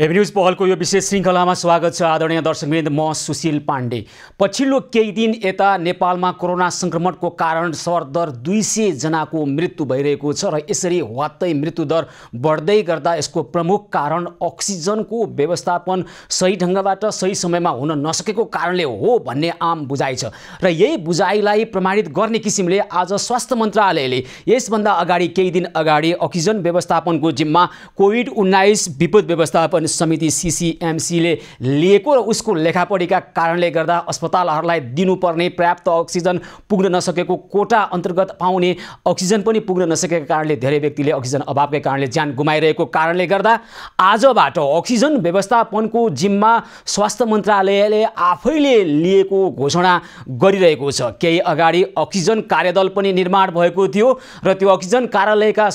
AB news पहलको यो विशेष श्रृङ्खलामा स्वागत छ। आदरणीय दर्शकवृन्द, म सुशील पाण्डे। पछिल्लो केही दिन यता नेपालमा कोरोना संक्रमणको कारण सरदर 200 जनाको मृत्यु भइरहेको छ र यसरी वात्तै मृत्युदर बढ्दै गर्दा यसको प्रमुख कारण अक्सिजनको व्यवस्थापन सही ढङ्गबाट सही समयमा हुन नसकेको कारणले हो भन्ने आम बुझाइ छ र यही बुझाइलाई प्रमाणित गर्ने किसिमले आज स्वास्थ्य मन्त्रालयले यसभन्दा अगाडि केही दिन अगाडि अक्सिजन व्यवस्थापनको जिम्मा कोभिड-19 विपद व्यवस्थापन समिति सीसीएमसीले लिएको र उसको लेखापढीका कारणले गर्दा अस्पतालहरूलाई दिनुपर्ने पर्याप्त अक्सिजन पुग्न नसकेको कोटा अन्तर्गत पाउने अक्सिजन पनि पुग्न नसकेका कारणले धेरै व्यक्तिले अक्सिजन अभावकै कारणले ज्यान गुमाइरहेको कारणले गर्दा आजबाट अक्सिजन व्यवस्थापनको जिम्मा स्वास्थ्य मन्त्रालयले आफैले लिएको घोषणा गरिरहेको छ। केही अगाडि अक्सिजन कार्यदल पनि निर्माण भएको थियो र त्यो अक्सिजन कार्यदलका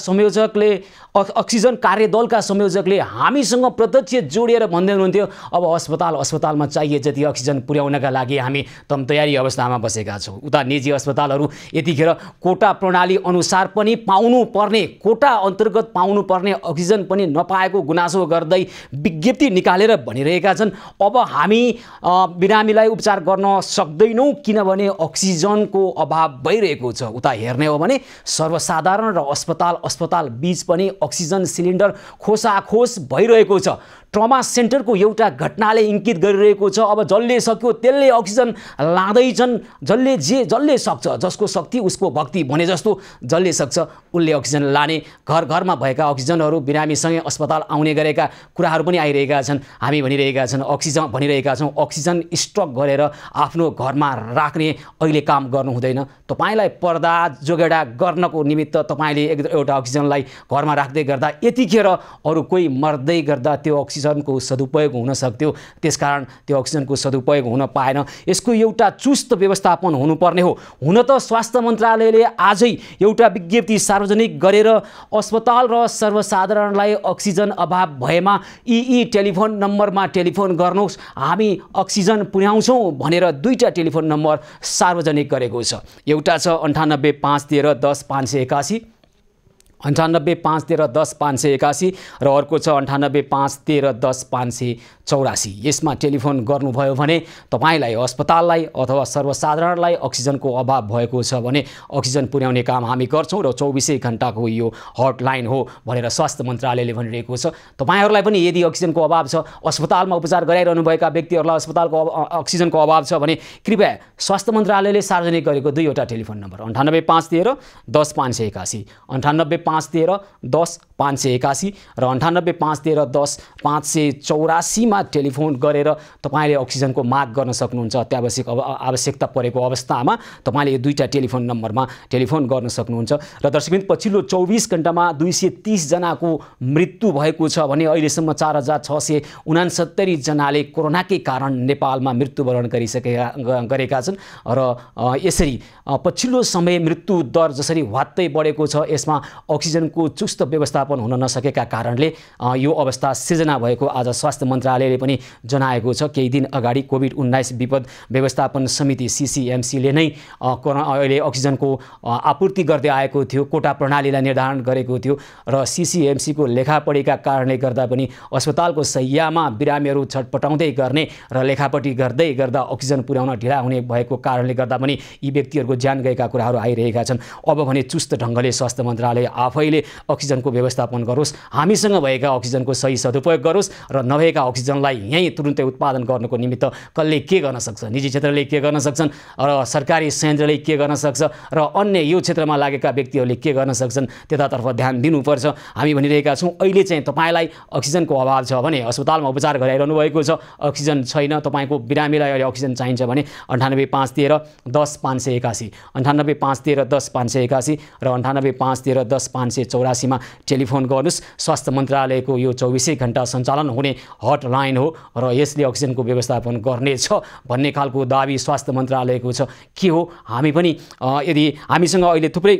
संयोजकले हामीसँग प्रत्यक्ष जोडिएर भन्दै हुनुहुन्थ्यो, अब अस्पतालमा चाहिए जति अक्सिजन पुर्याउनका लागि हामी तयारी अवस्थामा बसेका छौँ। उता निजी अस्पतालहरू यतिखेर कोटा प्रणाली अनुसार पनि पाउनुपर्ने, कोटा अन्तर्गत पाउनुपर्ने अक्सिजन पनि नपाएको गुनासो गर्दै विज्ञप्ति निकालेर भनिरहेका छन्, अब हामी बिरामीलाई उपचार गर्न सक्दैनौँ किनभने अक्सिजनको अभाव भइरहेको छ। उता हेर्ने हो भने सर्वसाधारण र अस्पताल बीच पनि अक्सिजन सिलिन्डर खोसाखोस भइरहेको छ। ट्रमा सेन्टरको एउटा घटनाले इङ्कित गरिरहेको छ, अब जसले सक्यो त्यसले अक्सिजन लाँदैछन्, जसले सक्छ, जसको शक्ति उसको भक्ति भने जस्तो जसले सक्छ उसले अक्सिजन लाने। घर घरमा भएका अक्सिजनहरू बिरामीसँगै अस्पताल आउने गरेका कुराहरू पनि आइरहेका छन्। हामी भनिरहेका छौँ अक्सिजन स्टक गरेर आफ्नो घरमा राख्ने अहिले काम गर्नु हुँदैन। तपाईँलाई पर्दा जोगाड गर्नको निमित्त तपाईँले एउटा अक्सिजनलाई घरमा राख्दै गर्दा यतिखेर अरू कोही मर्दै गर्दा त्यो अक्सिजनको सदुपयोग हुन सक्थ्यो, त्यसकारण त्यो अक्सिजनको सदुपयोग हुन पाएन। यसको एउटा चुस्त व्यवस्थापन हुनुपर्ने हो। हुन त स्वास्थ्य मन्त्रालयले आजै एउटा विज्ञप्ति सार्वजनिक गरेर अस्पताल र सर्वसाधारणलाई अक्सिजन अभाव भएमा यी टेलिफोन नम्बरमा टेलिफोन गर्नुहोस्, हामी अक्सिजन पुर्याउँछौँ भनेर दुईटा टेलिफोन नम्बर सार्वजनिक गरेको छ। एउटा छ 98 513 10 581, 98 513 10 581 र अर्को छ 98 513 10 584। यसमा टेलिफोन गर्नुभयो भने तपाईँलाई अस्पताललाई अथवा सर्वसाधारणलाई अक्सिजनको अभाव भएको छ भने अक्सिजन पुर्याउने काम हामी गर्छौँ र 24 घण्टाको यो हटलाइन हो भनेर स्वास्थ्य मन्त्रालयले भनिरहेको छ। तपाईँहरूलाई पनि यदि अक्सिजनको अभाव छ, अस्पतालमा उपचार गराइरहनुभएका व्यक्तिहरूलाई अस्पतालको अक्सिजनको अभाव छ भने कृपया स्वास्थ्य मन्त्रालयले सार्वजनिक गरेको दुईवटा टेलिफोन नम्बर 98 513 10 581, 98 513 10 581 र 98 513 10 584 मा टेलिफोन गरेर तपाईँले अक्सिजनको माग गर्न सक्नुहुन्छ। अत्यावश्यक आवश्यकता परेको अवस्थामा तपाईँले यो दुईटा टेलिफोन नम्बरमा टेलिफोन गर्न सक्नुहुन्छ। र दर्शकवृन्द, पछिल्लो 24 घण्टामा 230 जनाको मृत्यु भएको छ भने अहिलेसम्म 4669 जनाले कोरोनाकै कारण नेपालमा मृत्युवरण गरेका छन् र यसरी पछिल्लो समय मृत्यु दर जसरी वात्तै बढेको छ यसमा अक्सिजनको चुस्त व्यवस्थापन हुन नसकेका कारणले यो अवस्था सिर्जना भएको आज स्वास्थ्य मन्त्रालयले पनि जनाएको छ। केही दिन अगाडि कोभिड-19 विपद व्यवस्थापन समिति सीसीएमसीले नै अहिले अक्सिजनको आपूर्ति गर्दै आएको थियो, कोटा प्रणालीलाई निर्धारण गरेको थियो र सीसीएमसीको लेखापढीका कारणले गर्दा पनि अस्पतालको शैय्यामा बिरामीहरू छटपटाउँदै गर्ने र लेखापढी गर्दै गर्दा अक्सिजन पुर्याउन ढिला हुने भएको कारणले गर्दा पनि यी व्यक्तिहरूको ज्यान गएका कुराहरू आइरहेका छन्। अब भने चुस्त ढङ्गले स्वास्थ्य मन्त्रालय आफैले अक्सिजनको व्यवस्थापन गरोस्, हामीसँग भएका अक्सिजनको सही सदुपयोग गरोस् र नभएका अक्सिजनलाई यहीँ तुरुन्तै उत्पादन गर्नको निमित्त कसले के गर्न सक्छ, निजी क्षेत्रले के गर्न सक्छन् र सरकारी संयन्त्रले के गर्न सक्छ र अन्य यो क्षेत्रमा लागेका व्यक्तिहरूले के गर्न सक्छन् त्यतातर्फ ध्यान दिनुपर्छ। हामी भनिरहेका छौँ अहिले चाहिँ तपाईँलाई अक्सिजनको अभाव छ भने अस्पतालमा उपचार गराइरहनु भएको छ, अक्सिजन छैन, तपाईँको बिरामीलाई अहिले अक्सिजन चाहिन्छ भने 98 513 10 581, 98 513 10 581 र 98 513 10 584 मा टेलिफोन गर्नुहोस्। स्वास्थ्य मन्त्रालयको यो 24 घण्टा सञ्चालन हुने हटलाइन हो र यसले अक्सिजनको व्यवस्थापन गर्नेछ भन्ने खालको दाबी स्वास्थ्य मन्त्रालयको छ। के हो, हामी पनि यदि हामीसँग अहिले थुप्रै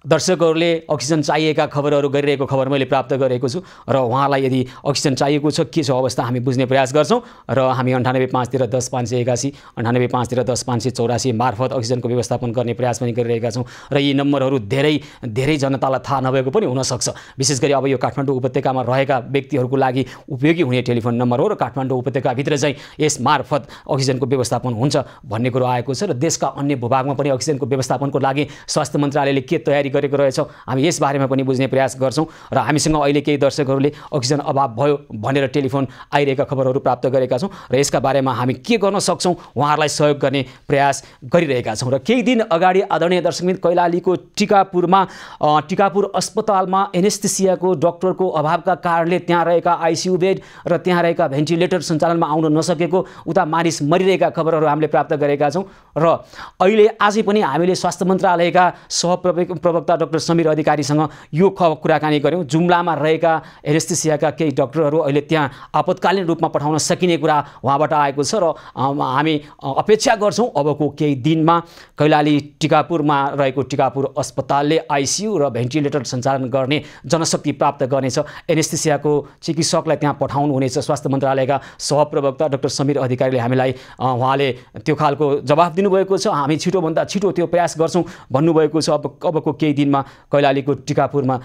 दर्शकहरूले अक्सिजन चाहिएका खबरहरू गरिरहेको खबर मैले प्राप्त गरेको छु र उहाँलाई यदि अक्सिजन चाहिएको छ के छ अवस्था हामी बुझ्ने प्रयास गर्छौँ र हामी 98 5 10 581 98 5 10 584 मार्फत अक्सिजनको व्यवस्थापन गर्ने प्रयास पनि गरिरहेका छौँ र यी नम्बरहरू धेरै जनतालाई थाहा नभएको पनि हुनसक्छ। विशेष गरी अब यो काठमाडौँ उपत्यकामा रहेका व्यक्तिहरूको लागि उपयोगी हुने टेलिफोन नम्बर हो र काठमाडौँ उपत्यकाभित्र चाहिँ यस मार्फत अक्सिजनको व्यवस्थापन हुन्छ भन्ने कुरो आएको छ र देशका अन्य भूभागमा पनि अक्सिजनको व्यवस्थापनको लागि स्वास्थ्य मन्त्रालयले के तयारी गरेको रहेछ हामी यस बारेमा पनि बुझ्ने प्रयास गर्छौँ र हामीसँग अहिले केही दर्शकहरूले अक्सिजन अभाव भयो भनेर टेलिफोन आइरहेका खबरहरू प्राप्त गरेका छौँ र यसका बारेमा हामी के गर्न सक्छौँ उहाँहरूलाई सहयोग गर्ने प्रयास गरिरहेका छौँ। र केही दिन अगाडि आदरणीय दर्शकबिन कैलालीको टिकापुर अस्पतालमा एनेस्थेसियाको डाक्टरको अभावका कारणले त्यहाँ रहेका आइसियु बेड र त्यहाँ रहेका भेन्टिलेटर सञ्चालनमा आउन नसकेको उता मानिस मरिरहेका खबरहरू हामीले प्राप्त गरेका छौँ र अहिले आजै पनि हामीले स्वास्थ्य मन्त्रालयका सहप्रवक्ता डाक्टर समीर अधिकारीसँग यो कुराकानी गऱ्यौँ। जुम्लामा रहेका एनेस्थेसियाका केही डाक्टरहरू अहिले त्यहाँ आपतकालीन रूपमा पठाउन सकिने कुरा उहाँबाट आएको छ र हामी अपेक्षा गर्छौँ अबको केही दिनमा कैलाली टिकापुरमा रहेको टिकापुर अस्पतालले आइसियु र भेन्टिलेटर सञ्चालन गर्ने जनशक्ति प्राप्त गर्नेछ। एनेस्थेसियाको चिकित्सकलाई त्यहाँ पठाउनु हुनेछ। स्वास्थ्य मन्त्रालयका सहप्रवक्ता डाक्टर समीर अधिकारीले हामीलाई उहाँले त्यो खालको जवाफ दिनुभएको छ। हामी छिटोभन्दा छिटो त्यो प्रयास गर्छौँ भन्नुभएको छ। अबको केही दिनमा कैलालीको टिकापुरमा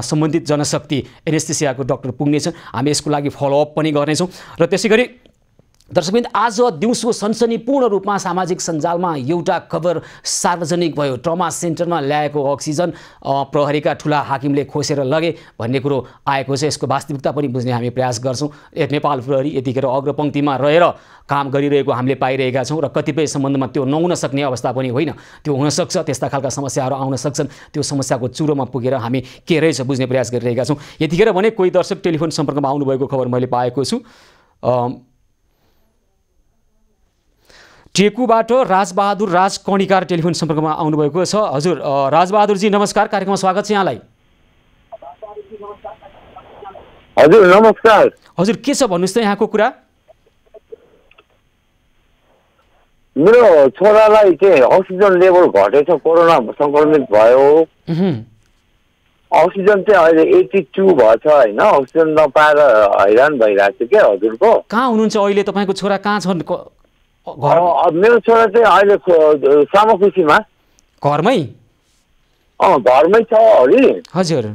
सम्बन्धित जनशक्ति एनेस्थेसियाको डाक्टर पुग्नेछन्। हामी यसको लागि फलोअप पनि गर्नेछौँ र त्यसै गरी दर्शकबिन आज दिउँसो सनसनीपूर्ण रूपमा सामाजिक सञ्जालमा एउटा खबर सार्वजनिक भयो। ट्रमा सेन्टरमा ल्याएको अक्सिजन प्रहरीका ठुला हाकिमले खोसेर लगे भन्ने कुरो आएको छ। यसको वास्तविकता पनि बुझ्ने हामी प्रयास गर्छौँ। नेपाल प्रहरी यतिखेर अग्रपङ्क्तिमा रहेर काम गरिरहेको हामीले पाइरहेका छौँ र कतिपय सम्बन्धमा त्यो नहुन सक्ने अवस्था पनि होइन, त्यो हुनसक्छ। त्यस्ता खालका समस्याहरू आउन सक्छन्। त्यो समस्याको चुरोमा पुगेर हामी के रहेछ बुझ्ने प्रयास गरिरहेका छौँ। यतिखेर भने कोही दर्शक टेलिफोन सम्पर्कमा आउनुभएको खबर मैले पाएको छु। टेकुबाट राजबहादुर राजकर्णिकार टेलिफोन सम्पर्कमा आउनुभएको छ। हजुर राजबहादुरजी नमस्कार, कार्यक्रममा स्वागत छ यहाँलाई। हजुर नमस्कार। हजुर के छ भन्नुहोस् त यहाँको कुरा। मेरो छोरालाई चाहिँ अक्सिजन लेभल घटेछ, कोरोना संक्रमित भयो। अक्सिजन चाहिँ अहिले 82 भएछ होइन। अक्सिजन नपाएर हैरान भइरहेको थियो क्या हजुरको। कहाँ हुनुहुन्छ अहिले तपाईँको छोरा, कहाँ छन्? मेरो छोरा चाहिँ अहिले सामाखुसीमा घरमै घरमै छ अघि। हजुर।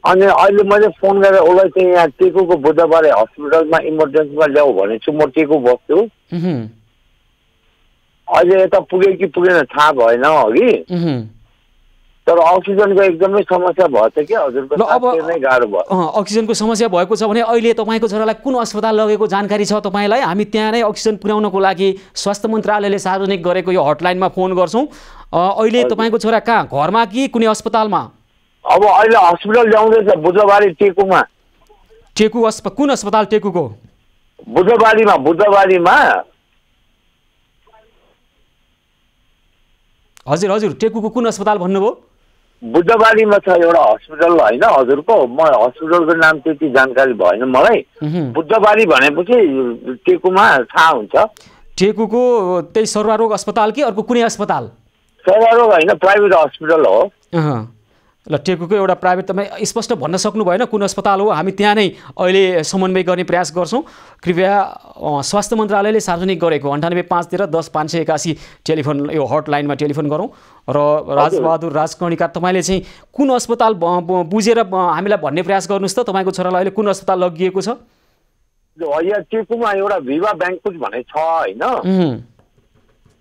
अनि अहिले मैले फोन गरेर उसलाई चाहिँ यहाँ टेकुको बुधबारे हस्पिटलमा इमर्जेन्सीमा ल्याऊ भनेको छु। म टेकु बस्छु। अहिले यता पुगे कि पुगेन थाहा भएन अघि, तर अक्सिजनको एकदमै समस्या भएछ कि हजुरको। नै गाह्रो भयो। अक्सिजनको समस्या भएको छ भने अहिले तपाईँको छोरालाई कुन अस्पताल लगेको जानकारी छ तपाईँलाई? हामी त्यहाँ नै अक्सिजन पुर्याउनको लागि स्वास्थ्य मन्त्रालयले सार्वजनिक गरेको यो हटलाइनमा फोन गर्छौँ। अहिले तपाईँको छोरा कहाँ, घरमा कि कुनै अस्पतालमा? अब अहिले हस्पिटल ल्याउँदैछ बुधबारी टेकुमा। कुन अस्पताल टेकुको? बुधबारीमा। हजुर हजुर, टेकुको कुन अस्पताल भन्नुभयो? बुधबारीमा छ एउटा हस्पिटल होइन हजुरको। म हस्पिटलको नाम त्यति जानकारी भएन मलाई। बुधबारी भनेपछि टेकुमा थाहा हुन्छ। टेकुको त्यही सर्वरोग अस्पताल कि अर्को कुनै अस्पताल? सर्वरोग होइन, प्राइभेट हस्पिटल हो। ल टेकुको एउटा प्राइभेट, तपाईँ स्पष्ट भन्न सक्नु भएन कुन अस्पताल हो? हामी त्यहाँ नै अहिले समन्वय गर्ने प्रयास गर्छौँ। कृपया स्वास्थ्य मन्त्रालयले सार्वजनिक गरेको 98 5 10 581 टेलिफोन यो हटलाइनमा टेलिफोन गरौँ। र राजबहादुर राजकर्णिकार तपाईँले चाहिँ कुन अस्पताल बुझेर हामीलाई भन्ने प्रयास गर्नुहोस् त। तपाईँको छोरालाई अहिले कुन अस्पताल लगिएको छ? यहाँ टेकुमा एउटा भिभा ब्याङ्कुट भन्ने छ होइन,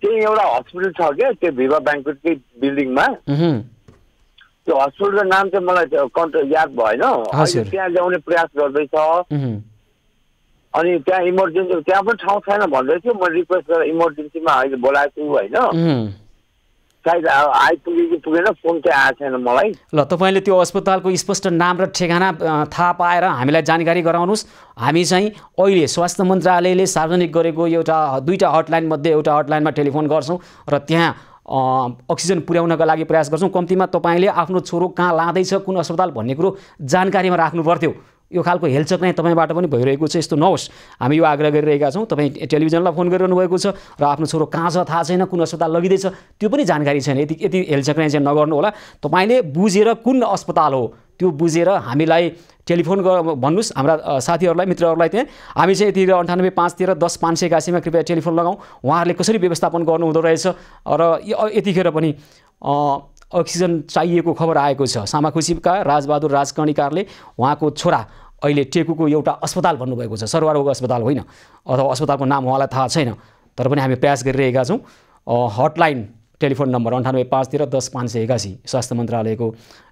त्यही एउटा हस्पिटल छ क्या त्यो भिभा ब्याङ्कुटकै बिल्डिङमा। त्यो हस्पिटलको नाम चाहिँ मलाई याद भएन। त्यहाँ ल्याउने प्रयास गर्दैछ। अनि त्यहाँ इमर्जेन्सी त्यहाँ पनि ठाउँ छैन भन्दै थियो। म रिक्वेस्ट गरेर इमर्जेन्सीमा अहिले बोलाएको छु होइन। सायद आइपुगे कि पुगेन, फोन चाहिँ आएको छैन मलाई। ल तपाईँले त्यो अस्पतालको स्पष्ट नाम र ठेगाना थाहा पाएर हामीलाई जानकारी गराउनुहोस्। हामी चाहिँ अहिले स्वास्थ्य मन्त्रालयले सार्वजनिक गरेको दुईवटा हटलाइन मध्ये एउटा हटलाइनमा टेलिफोन गर्छौँ र त्यहाँ अक्सिजन पुर्याउनका लागि प्रयास गर्छौँ। कम्तीमा तपाईँले आफ्नो छोरो कहाँ लाँदैछ, कुन अस्पताल भन्ने कुरो जानकारीमा राख्नु पर्थ्यो यो खालको हेलचक्र नै तपाईँबाट पनि भइरहेको छ, यस्तो नहोस्। हामी यो आग्रह गरिरहेका छौँ। तपाईँ टेलिभिजनलाई फोन गरिरहनु भएको छ र आफ्नो छोरो कहाँ छ थाहा छैन, कुन अस्पताल लगिँदैछ त्यो पनि जानकारी छैन, यति हेलचक्र चाहिँ नगर्नु होला। तपाईँले बुझेर कुन अस्पताल हो त्यो बुझेर हामीलाई टेलिफोन भन्नुहोस्, हाम्रा साथीहरूलाई मित्रहरूलाई। त्यहाँ हामी चाहिँ यति 98 513 10 581 कृपया टेलिफोन लगाउँ। उहाँहरूले कसरी व्यवस्थापन गर्नुहुँदो रहेछ र यतिखेर पनि अक्सिजन चाहिएको खबर आएको छ। सामाखुसीका राजबहादुर राजकर्णिकारले उहाँको छोरा अहिले टेकुको एउटा अस्पताल भन्नुभएको छ, सर्वरोग अस्पताल होइन, अथवा अस्पतालको नाम उहाँलाई थाहा छैन, तर पनि हामी प्रयास गरिरहेका छौँ। हटलाइन टेलिफोन नम्बर 98 513 10 581 स्वास्थ्य मन्त्रालयको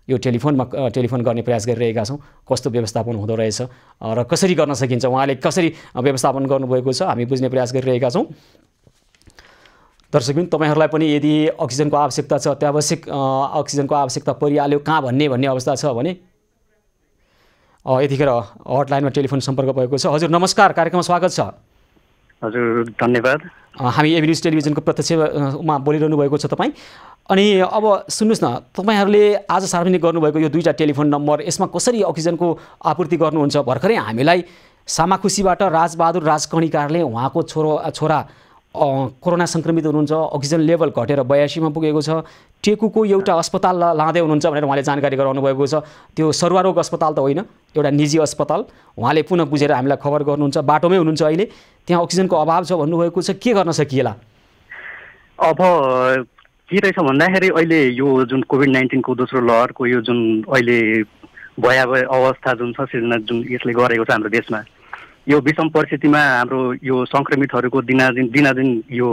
यो टेलिफोन गर्ने प्रयास गरिरहेका छौँ। कस्तो व्यवस्थापन हुँदो रहेछ र कसरी गर्न सकिन्छ, उहाँले कसरी व्यवस्थापन गर्नुभएको छ हामी बुझ्ने प्रयास गरिरहेका छौँ। दर्शकबिन, तपाईँहरूलाई पनि यदि अक्सिजनको आवश्यकता छ, अत्यावश्यक अक्सिजनको आवश्यकता परिहाल्यो, कहाँ भन्ने अवस्था छ भने यतिखेर हटलाइनमा टेलिफोन सम्पर्क भएको छ। हजुर नमस्कार, कार्यक्रममा स्वागत छ। हजुर धन्यवाद। हामी एबी न्युज टेलिभिजनको प्रत्यक्षमा बोलिरहनु भएको छ तपाईँ। अनि अब सुन्नुहोस् न, तपाईँहरूले आज सार्वजनिक गर्नुभएको यो 2टा टेलिफोन नम्बर, यसमा कसरी अक्सिजनको आपूर्ति गर्नुहुन्छ? भर्खरै हामीलाई सामाखुसीबाट राजबहादुर राजकर्णिकारले उहाँको छोरा कोरोना सङ्क्रमित हुनुहुन्छ, अक्सिजन लेभल घटेर 82 मा पुगेको छ, टेकुको एउटा अस्पताल लाँदै हुनुहुन्छ भनेर उहाँले जानकारी गराउनु भएको छ। त्यो सर्वरोग अस्पताल त होइन, एउटा निजी अस्पताल। उहाँले पुनः बुझेर हामीलाई खबर गर्नुहुन्छ, बाटोमै हुनुहुन्छ अहिले, त्यहाँ अक्सिजनको अभाव छ भन्नुभएको छ। के गर्न सकिएला? अब के रहेछ भन्दाखेरि अहिले यो जुन कोभिड-19 को दोस्रो लहरको यो जुन अहिले भयावह अवस्था जुन छ, सिर्जना जुन यसले गरेको छ हाम्रो देशमा, यो विषम परिस्थितिमा हाम्रो यो सङ्क्रमितहरूको दिनादिन यो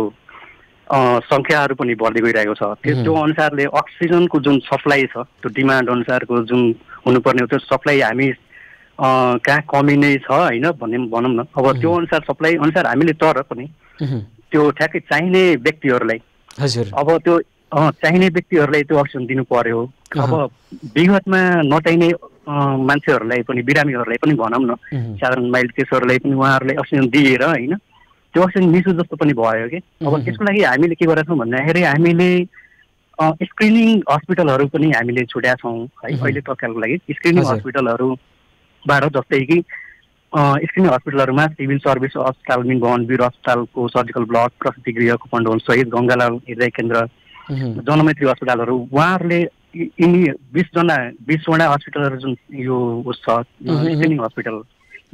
सङ्ख्याहरू पनि बढ्दै गइरहेको छ। त्यो अनुसारले अक्सिजनको जुन सप्लाई छ, त्यो डिमान्ड अनुसारको जुन हुनुपर्ने त्यो सप्लाई हामी कहाँ कमी नै छ होइन भनौँ न। अब त्यो अनुसार सप्लाई अनुसार हामीले तर पनि त्यो ठ्याक्कै चाहिने व्यक्तिहरूलाई, अब त्यो चाहिने व्यक्तिहरूलाई त्यो अक्सिजन दिनु पर्यो। अब विगतमा नचाहिने मान्छेहरूलाई पनि, बिरामीहरूलाई पनि भनौँ न, साधारण माइल्ड केसहरूलाई पनि उहाँहरूलाई अक्सिजन दिएर होइन त्यो अक्सिजन मिसो जस्तो पनि भयो कि। अब त्यसको लागि हामीले के गरेका छौँ भन्दाखेरि हामीले स्क्रिनिङ हस्पिटलहरू पनि हामीले छुट्याएका छौँ है अहिले तत्कालको लागि। स्क्रिनिङ हस्पिटलहरूबाट जस्तै कि स्क्रिनिङ हस्पिटलहरूमा सिभिल सर्भिस अस्पताल, मिन भवन वीर अस्पतालको सर्जिकल ब्लक, प्रसुति गृह, कुपण्डोल सहित गङ्गालाल हृदय केन्द्र, जनमैत्री अस्पतालहरू, उहाँहरूले यिनी 20वटा हस्पिटलहरू जुन यो छ स्क्रिनिङ हस्पिटल,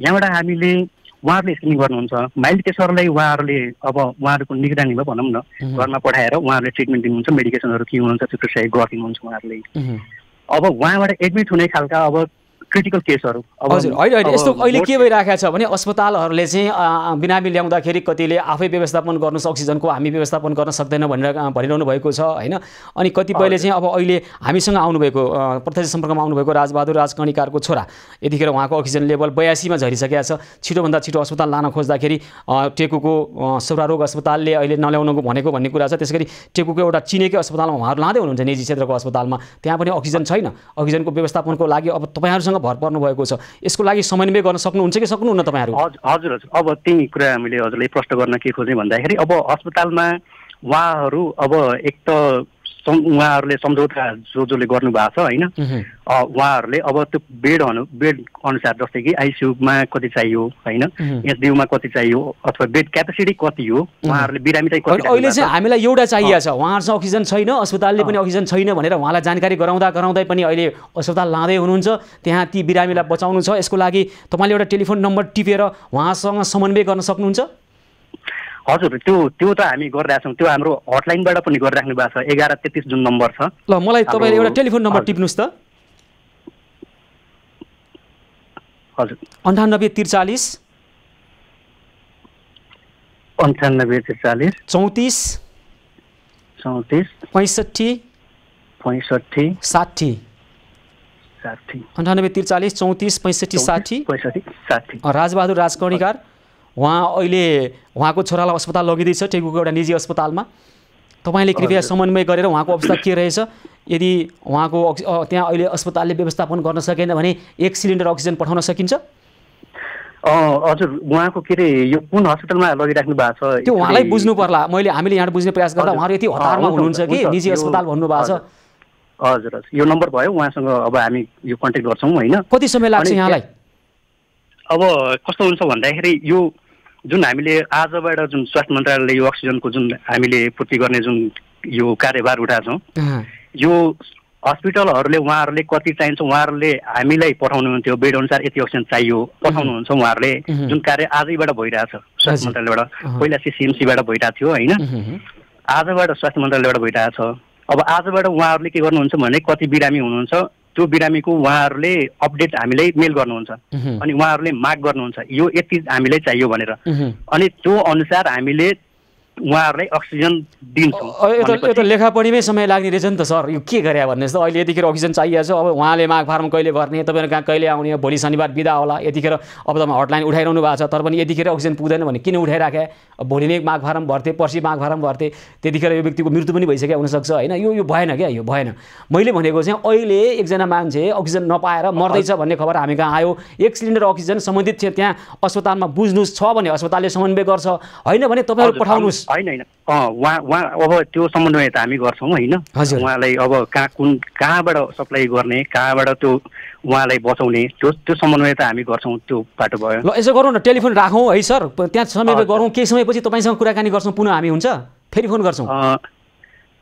यहाँबाट हामीले उहाँहरूले स्क्रिनिङ गर्नुहुन्छ। माइल्ड केसहरूलाई उहाँहरूले अब उहाँहरूको निगरानीमा भनौँ न घरमा पठाएर उहाँहरूले ट्रिटमेन्ट दिनुहुन्छ, मेडिकेसनहरू के हुनुहुन्छ त्यो प्रिस्क्राइब गरिदिनुहुन्छ उहाँहरूले। अब उहाँबाट एडमिट हुने खालका अब क्रिटिकल केसहरू हजुर होइन यस्तो अहिले के भइरहेको छ भने अस्पतालहरूले चाहिँ बिरामी ल्याउँदाखेरि कतिले आफै व्यवस्थापन गर्नु, अक्सिजनको हामी व्यवस्थापन गर्न सक्दैन भनेर भनिरहनु भएको छ होइन। अनि कतिपयले चाहिँ अब अहिले हामीसँग आउनुभएको प्रत्यक्ष सम्पर्कमा आउनुभएको राजबहादुर राजकर्णिकारको छोरा, यतिखेर उहाँको अक्सिजन लेभल 82 मा झरिसकेको छ। छिटोभन्दा छिटो अस्पताल लान खोज्दाखेरि टेकुको सर्वरोग अस्पतालले अहिले नल्याउनु भनेको भन्ने कुरा छ। त्यसै गरी टेकुको एउटा चिनेकै अस्पतालमा उहाँहरू लाँदै हुनुहुन्छ, निजी क्षेत्रको अस्पतालमा, त्यहाँ पनि अक्सिजन छैन। अक्सिजनको व्यवस्थापनको लागि अब तपाईँहरूसँग भर पर्नु भएको छ, यसको लागि समन्वय गर्न सक्नुहुन्छ कि सक्नुहुन्न तपाईँहरू? हजुर अब त्यही कुरा मैले हजुरलाई प्रश्न गर्न के खोजेँ भन्दाखेरि अब अस्पतालमा उहाँहरू अब एक त उहाँहरूले सम्झौता जसले गर्नुभएको छ होइन, उहाँहरूले अब त्यो बेड अनुसार जस्तै कि आइसियुमा कति चाहियो होइन, एसडियुमा कति चाहियो अथवा बेड क्यापेसिटी कति हो, उहाँहरूले बिरामी चाहिँ कति। अहिले चाहिँ हामीलाई एउटा चाहिएको छ, उहाँहरूसँग अक्सिजन छैन, अस्पतालले पनि अक्सिजन छैन भनेर उहाँलाई जानकारी गराउँदै पनि अहिले अस्पताल लाँदै हुनुहुन्छ, त्यहाँ ती बिरामीलाई बचाउनु छ। यसको लागि तपाईँले एउटा टेलिफोन नम्बर टिपेर उहाँसँग समन्वय गर्न सक्नुहुन्छ? हजुर त्यो त हामी गरिरहेछौँ, त्यो हाम्रो हटलाइनबाट पनि गरिराख्नु भएको छ। 1133 जुन नम्बर छ। ल मलाई तपाईँले एउटा टेलिफोन नम्बर टिप्नुहोस् त। हजुर 98 43 98 43 34 34 65 65 60 98 43 34 65 60 राजबहादुर राजकर्णिकार, उहाँ अहिले उहाँको छोरालाई अस्पताल लगिँदैछ टेकुको एउटा निजी अस्पतालमा। तपाईँले कृपया समन्वय गरेर उहाँको अवस्था के रहेछ, यदि उहाँको त्यहाँ अहिले अस्पतालले व्यवस्थापन गर्न सकेन भने 1 सिलिन्डर अक्सिजन पठाउन सकिन्छ? हजुर उहाँको के अरे यो कुन हस्पिटलमा लगिराख्नु भएको छ त्यो उहाँलाई बुझ्नु पर्ला। हामीले यहाँ बुझ्ने प्रयास गर्दा उहाँहरू यति हतारमा हुनुहुन्छ कि निजी अस्पताल भन्नुभएको छ। हजुर यो नम्बर भयो, उहाँसँग अब हामी यो कन्ट्याक्ट गर्छौँ होइन। कति समय लाग्छ यहाँलाई? अब कस्तो हुन्छ भन्दाखेरि यो जुन हामीले आजबाट जुन स्वास्थ्य मन्त्रालयले यो अक्सिजनको जुन हामीले पूर्ति गर्ने जुन यो कार्यभार उठाएको छौँ, यो हस्पिटलहरूले उहाँहरूले कति चाहिन्छ उहाँहरूले हामीलाई पठाउनुहुन्थ्यो, बेड अनुसार यति अक्सिजन चाहियो पठाउनुहुन्छ उहाँहरूले। जुन कार्य आजैबाट भइरहेछ स्वास्थ्य मन्त्रालयबाट, पहिला सिएमसीबाट भइरहेको थियो होइन, आजबाट स्वास्थ्य मन्त्रालयबाट भइरहेछ। अब आजबाट उहाँहरूले के गर्नुहुन्छ भने कति बिरामी हुनुहुन्छ त्यो बिरामीको उहाँहरूले अपडेट हामीलाई मेल गर्नुहुन्छ अनि उहाँहरूले माग गर्नुहुन्छ यो यति हामीलाई चाहियो भनेर, अनि त्यो अनुसार हामीले उहाँहरूलाई अक्सिजन दिन्छौँ। यो त लेखापढीमै समय लाग्ने रहेछ नि त सर, यो के गरे भन्नुहोस् त। अहिले यतिखेर अक्सिजन चाहिएको छ, अब उहाँले माग फार्म कहिले गर्ने, तपाईँहरू कहाँ कहिले आउने, भोलि शनिबार बिदा होला, यतिखेर अब त हटलाइन उठाइरहनु भएको छ, तर पनि यतिखेर अक्सिजन पुग्दैन भने किन उठाइराखे? भोलि नै माग फार्म भर्थे, पर्सि माग फार्म भर्थे, त्यतिखेर यो व्यक्तिको मृत्यु पनि भइसक्यो हुनसक्छ होइन। यो भएन क्या, यो भएन। मैले भनेको चाहिँ अहिले एकजना मान्छे अक्सिजन नपाएर मर्दैछ भन्ने खबर हामी कहाँ आयो। 1 सिलिन्डर अक्सिजन सम्बन्धित त्यहाँ अस्पतालमा बुझ्नुहोस् छ भने अस्पतालले समन्वय गर्छ, होइन भने तपाईँहरू पठाउनुहोस्। होइन उहाँ अब त्यो समन्वय त हामी गर्छौँ होइन, उहाँलाई अब कहाँबाट सप्लाई गर्ने, कहाँबाट त्यो उहाँलाई बचाउने त्यो समन्वय त हामी गर्छौँ। त्यो बाटो भयो। ल यसो गरौँ न, टेलिफोन राखौँ है सर, त्यहाँ समन्वय गरौँ, केही समयपछि तपाईँसँग कुराकानी गर्छौँ, पुनः हामी हुन्छ फेरि फोन गर्छौँ।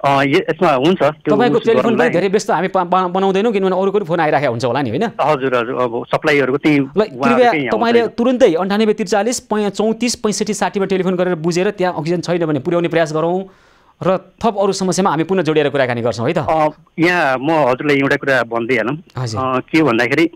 यसमा हुन्छ, तपाईँको टेलिफोन पनि धेरै व्यस्त हामी बनाउँदैनौँ किनभने अरूको पनि फोन आइराखेको हुन्छ होला नि होइन। हजुर हजुर, अब सप्लाईहरूको त्यही। कृपया तपाईँले तुरुन्तै 9843 34 65 60मा टेलिफोन गरेर बुझेर त्यहाँ अक्सिजन छैन भने पुर्याउने प्रयास गरौँ र थप अरू समस्यामा हामी पुनः जोडिएर कुराकानी गर्छौँ है त। यहाँ म हजुरलाई एउटा कुरा भनिदिइहालौँ, के भन्दाखेरि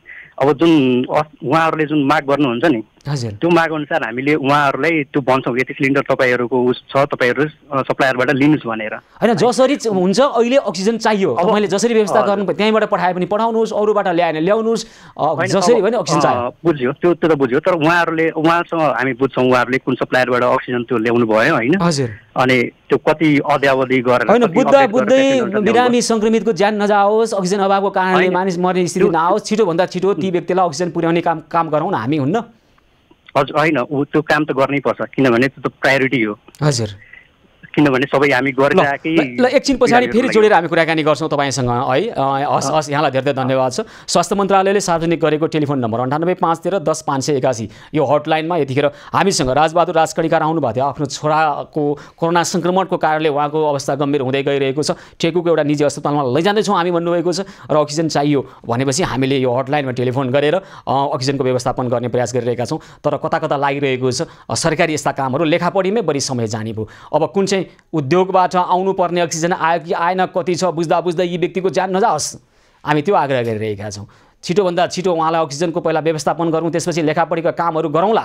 अब जुन उहाँहरूले जुन माग गर्नुहुन्छ नि हजुर, त्यो माग अनुसार हामीले उहाँहरूलाई त्यो भन्छौँ यति सिलिन्डर तपाईँहरूको उस छ, तपाईँहरू सप्लायरबाट लिनुहोस् भनेर होइन। जसरी हुन्छ अहिले अक्सिजन चाहियो, तपाईँले जसरी व्यवस्था गर्नु त्यहीँबाट पठाए पनि पठाउनुहोस्, अरूबाट ल्याएन ल्याउनुहोस्, जसरी भने अक्सिजन चाहियो। बुझ्यो, त्यो त बुझ्यो, तर उहाँसँग हामी बुझ्छौँ उहाँहरूले कुन सप्लायरबाट अक्सिजन त्यो ल्याउनु भयो होइन। हजुर, अनि त्यो कति अध्यावधि गरेर होइन बुझ्दै बिरामी सङ्क्रमितको ज्यान नजाओस्, अक्सिजन अभावको कारणले मानिस मर्ने स्थिति नआओस्, छिटोभन्दा छिटो ती व्यक्तिलाई अक्सिजन पुर्याउने काम गरौँ न हामी, हुन्न? हजुर, होइन त्यो काम त गर्नै पर्छ किनभने त्यो त प्रायोरिटी हो। हजुर, किनभने सबै हामी गरिरहेकै। ल एकछिन पछाडि फेरि जोडेर हामी कुराकानी गर्छौँ तपाईँसँग है। हस् यहाँलाई धेरै धेरै धन्यवाद छ। स्वास्थ्य मन्त्रालयले सार्वजनिक गरेको टेलिफोन नम्बर 98 513 10 581 यो हटलाइनमा यतिखेर हामीसँग राजबहादुर राजकर्णिकार आउनुभएको थियो। आफ्नो छोराको कोरोना सङ्क्रमणको कारणले उहाँको अवस्था गम्भीर हुँदै गइरहेको छ, टेकुको एउटा निजी अस्पतालमा लैजाँदैछौँ हामी भन्नुभएको छ र अक्सिजन चाहियो भनेपछि हामीले यो हटलाइनमा टेलिफोन गरेर अक्सिजनको व्यवस्थापन गर्ने प्रयास गरिरहेका छौँ। तर कता कता लागिरहेको छ सरकारी यस्ता कामहरू, लेखापढीमै बढी समय जाने भयो। अब कुन चाहिँ उद्योगबाट आउनुपर्ने अक्सिजन आयो कि आएन, कति छ बुझ्दा यी व्यक्तिको ज्यान नजाओस्, हामी त्यो आग्रह गरिरहेका छौँ। छिटोभन्दा छिटो उहाँलाई अक्सिजनको पहिला व्यवस्थापन गरौँ, त्यसपछि लेखापढीका कामहरू गरौँला।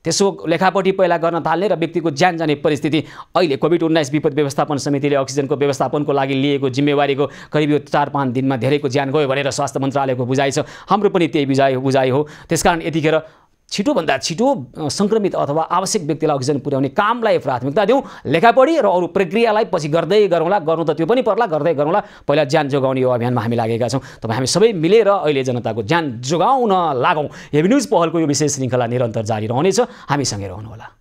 त्यसो लेखापढी पहिला गर्न थाल्ने र व्यक्तिको ज्यान जाने परिस्थिति अहिले कोभिड-19 विपद व्यवस्थापन समितिले अक्सिजनको व्यवस्थापनको लागि लिएको जिम्मेवारीको करिब 4-5 दिनमा धेरैको ज्यान गयो भनेर स्वास्थ्य मन्त्रालयको बुझाइ छ। हाम्रो पनि त्यही बुझाइ हो। त्यसकारण यतिखेर छिटोभन्दा छिटो सङ्क्रमित अथवा आवश्यक व्यक्तिलाई अक्सिजन पुर्याउने कामलाई प्राथमिकता दिउँ, लेखापढी र अरू प्रक्रियालाई पछि गर्दै गरौँला। गर्नु त त्यो पनि पर्ला, गर्दै गरौँला। पहिला ज्यान जोगाउने यो अभियानमा हामी लागेका छौँ। तपाईँ हामी सबै मिलेर अहिले जनताको ज्यान जोगाउन लागौँ। हेभी न्युज पहलको यो विशेष श्रृङ्खला निरन्तर जारी रहनेछ, हामीसँगै रहनुहोला।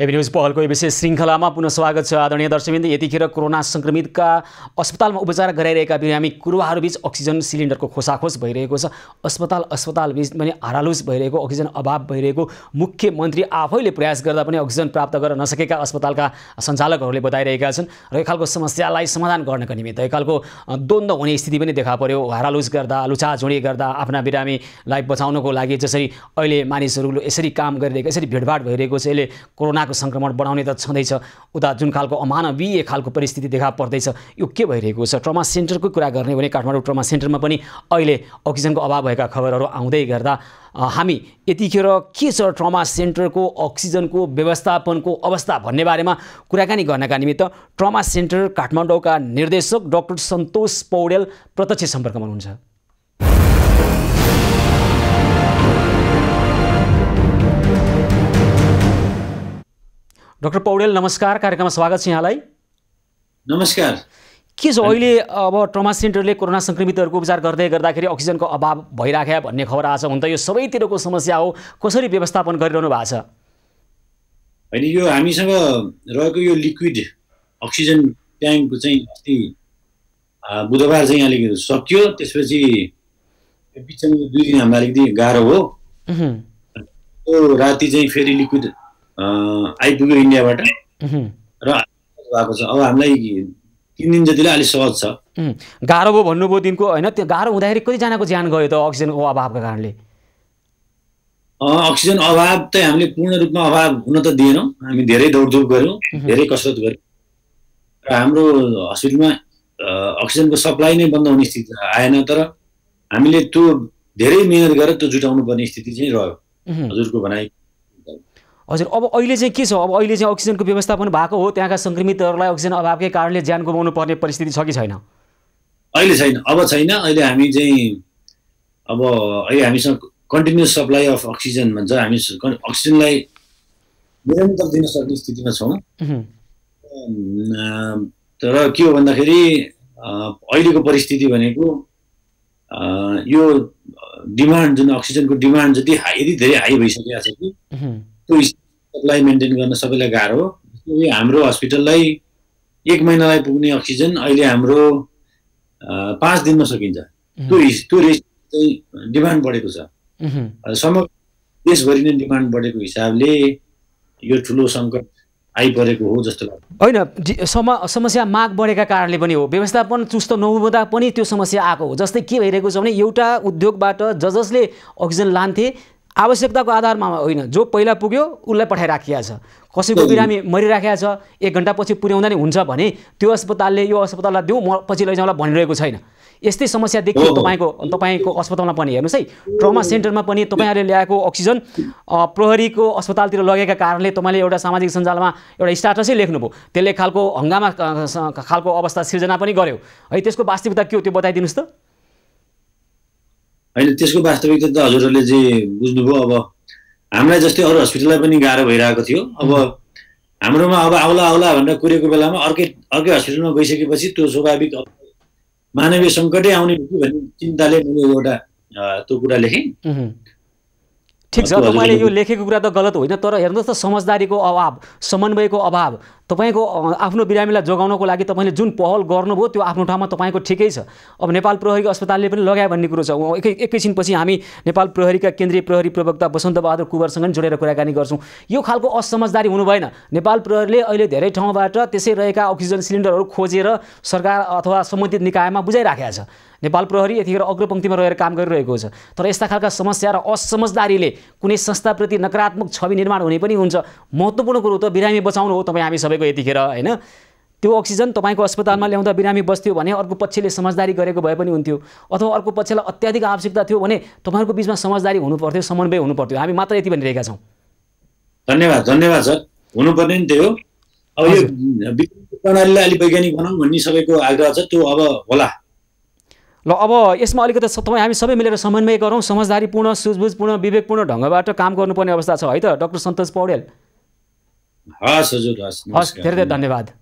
एभी न्युज पहलको विशेष श्रृङ्खलामा पुनः स्वागत छ आदरणीय दर्शकवृन्द। यतिखेर कोरोना सङ्क्रमितका अस्पतालमा उपचार गराइरहेका बिरामी कुरुवाहरूबीच अक्सिजन सिलिन्डरको खोसाखोस भइरहेको छ। अस्पताल बीच पनि हारालुस भइरहेको, अक्सिजन अभाव भइरहेको मुख्यमन्त्री आफैले प्रयास गर्दा पनि अक्सिजन प्राप्त गर्न नसकेका अस्पतालका सञ्चालकहरूले बताइरहेका छन् र एक खालको समस्यालाई समाधान गर्नका निमित्त एक खालको द्वन्द्व हुने स्थिति पनि देखा पर्यो। हारालुस गर्दा, लुचाझुडी गर्दा आफ्ना बिरामीलाई बचाउनको लागि जसरी अहिले मानिसहरू यसरी काम गरिरहेको, यसरी भिडभाड भइरहेको छ, यसले कोरोनाको सङ्क्रमण बढाउने त छँदैछ, उता जुन खालको अमानवीय खालको परिस्थिति देखा पर्दैछ। यो के भइरहेको छ? ट्रमा सेन्टरको कुरा गर्ने भने काठमाडौँ ट्रमा सेन्टरमा पनि अहिले अक्सिजनको अभाव भएका खबरहरू आउँदै गर्दा हामी यतिखेर के छ ट्रमा सेन्टरको अक्सिजनको व्यवस्थापनको अवस्था भन्ने बारेमा कुराकानी गर्नका निमित्त ट्रमा सेन्टर काठमाडौँका निर्देशक डाक्टर सन्तोष पौडेल प्रत्यक्ष सम्पर्कमा हुनुहुन्छ। डाक्टर पौडेल नमस्कार, कार्यक्रममा स्वागत छ यहाँलाई। नमस्कार। के छ अहिले अब ट्रमा सेन्टरले कोरोना सङ्क्रमितहरूको उपचार गर्दै गर्दाखेरि अक्सिजनको अभाव भइराख्या भन्ने खबर आछ, हुन त यो सबैतिरको समस्या हो, कसरी व्यवस्थापन गरिरहनु भएको छ? होइन, यो हामीसँग रहेको यो लिक्विड अक्सिजन ट्याङ्क चाहिँ अस्ति बुधबार चाहिँ अलिकति सकियो। त्यसपछि बिचमा 2 दिन हामीलाई अलिकति गाह्रो हो। त्यो राति चाहिँ फेरि लिक्विड आइपुग्यो इन्डियाबाट र भएको छ। अब हामीलाई 3 दिन जतिलाई अलिक सहज छ। गाह्रो भयो भन्नुभयो दिनको होइन, त्यो गाह्रो हुँदाखेरि कतिजनाको ज्यान गयो त अक्सिजनको अभावका कारणले? अक्सिजन अभाव चाहिँ हामीले पूर्ण रूपमा अभाव हुन त दिएनौँ। हामी धेरै दौडधुप गऱ्यौँ, धेरै कसरत गऱ्यौँ र हाम्रो हस्पिटलमा अक्सिजनको सप्लाई नै बन्द हुने स्थिति आएन। तर हामीले त्यो धेरै मेहनत गरेर त्यो जुटाउनु पर्ने स्थिति चाहिँ रह्यो। हजुरको भनाइ। हजुर, अब अहिले चाहिँ के छ? अब अहिले चाहिँ अक्सिजनको व्यवस्थापन भएको हो, त्यहाँका सङ्क्रमितहरूलाई अक्सिजन अभावकै कारणले ज्यान गुमाउनु पर्ने परिस्थिति छ कि छैन? अहिले छैन, अब छैन। अहिले हामी चाहिँ अब अहिले हामीसँग कन्टिन्युस सप्लाई अफ अक्सिजन भन्छ। हामी अक्सिजनलाई निरन्तर दिन सक्ने स्थितिमा छौँ। तर के हो भन्दाखेरि अहिलेको परिस्थिति भनेको यो डिमान्ड जुन अक्सिजनको डिमान्ड जति यदि धेरै हाई भइसकेको छ कि त्यो सप्लाई मेन्टेन गर्न सबैलाई गाह्रो हो। हाम्रो हस्पिटललाई 1 महिनालाई पुग्ने अक्सिजन अहिले हाम्रो 5 दिनमा सकिन्छ। त्यो डिमान्ड बढेको छ। समग्र देशभरि नै डिमान्ड बढेको हिसाबले यो ठुलो सङ्कट आइपरेको हो जस्तो लाग्छ। होइन, समस्या माग बढेका कारणले पनि हो, व्यवस्थापन चुस्त नहुँदा पनि त्यो समस्या आएको हो। जस्तै के भइरहेको छ भने एउटा उद्योगबाट जसले अक्सिजन लान्थे आवश्यकताको आधारमा होइन, जो पहिला पुग्यो उसलाई पठाइराखिएको छ। कसैको बिरामी मरिराखेको छ, 1 घन्टापछि पुर्याउँदा नि हुन्छ भने त्यो अस्पतालले यो अस्पताललाई देऊ, म पछि लैजाउँला भनिरहेको छैन। यस्तै समस्या देखियो तपाईँको अस्पतालमा पनि। हेर्नुहोस् है, ट्रमा सेन्टरमा पनि तपाईँहरूले ल्याएको अक्सिजन प्रहरीको अस्पतालतिर लगेका कारणले तपाईँले एउटा सामाजिक सञ्जालमा एउटा स्ट्याटसै लेख्नुभयो, त्यसले खालको हङ्गामा खालको अवस्था सिर्जना पनि गर्यो है। त्यसको वास्तविकता के हो त्यो बताइदिनुहोस् त। होइन, त्यसको वास्तविकता त हजुरहरूले जे बुझ्नुभयो। अब हामीलाई जस्तै अरू हस्पिटललाई पनि गाह्रो भइरहेको थियो। अब हाम्रोमा अब आउला भनेर कुरेको बेलामा अर्कै हस्पिटलमा गइसकेपछि त्यो स्वाभाविक मानवीय सङ्कटै आउने कि भन्ने चिन्ताले मैले एउटा त्यो कुरा लेखेँ। ठिक छ, तपाईँले यो लेखेको कुरा त गलत होइन, तर हेर्नुहोस् त समझदारीको अभाव, समन्वयको अभाव, तपाईँको आफ्नो बिरामीलाई जोगाउनको लागि तपाईँले जुन पहल गर्नुभयो त्यो आफ्नो ठाउँमा तपाईँको ठिकै छ। अब नेपाल प्रहरीको अस्पतालले पनि लगायो भन्ने कुरो छ। एकैछिनपछि हामी नेपाल प्रहरीका केन्द्रीय प्रहरी प्रवक्ता बसन्त बहादुर कुँवरसँग जोडेर कुराकानी गर्छौँ। यो खालको असमझदारी हुनु भएन। नेपाल प्रहरीले अहिले धेरै ठाउँबाट त्यसै रहेका अक्सिजन सिलिन्डरहरू खोजेर सरकार अथवा सम्बन्धित निकायमा बुझाइराखेको छ। नेपाल प्रहरी यतिखेर अग्रपङ्क्तिमा रहेर काम गरिरहेको छ। तर यस्ता खालका समस्या र असमझदारीले कुनै संस्थाप्रति नकारात्मक छवि निर्माण हुने पनि हुन्छ। महत्त्वपूर्ण कुरो त बिरामी बचाउनु हो तपाईँ हामी सबैको यतिखेर होइन। त्यो अक्सिजन तपाईँको अस्पतालमा ल्याउँदा बिरामी बस्थ्यो भने अर्को पक्षले समझदारी गरेको भए पनि हुन्थ्यो, अथवा अर्को पक्षलाई अत्याधिक आवश्यकता थियो भने तपाईँहरूको बिचमा समझदारी हुनुपर्थ्यो, समन्वय हुनुपर्थ्यो। हामी मात्र यति भनिरहेका छौँ। धन्यवाद सर। हुनुपर्ने नि त्यही हो। अब यो प्रणालीलाई अलिक वैज्ञानिक बनाउँ भन्ने सबैको आग्रह छ, त्यो अब होला। ल, अब यसमा अलिकति तपाईँ हामी सबै मिलेर समन्वय गरौँ, समझदारीपूर्ण, सुझबुझपूर्ण, विवेकपूर्ण ढङ्गबाट काम गर्नुपर्ने अवस्था छ है त डाक्टर सन्तोष पौडेल? हस् हजुर, हस्, धेरै धेरै धन्यवाद।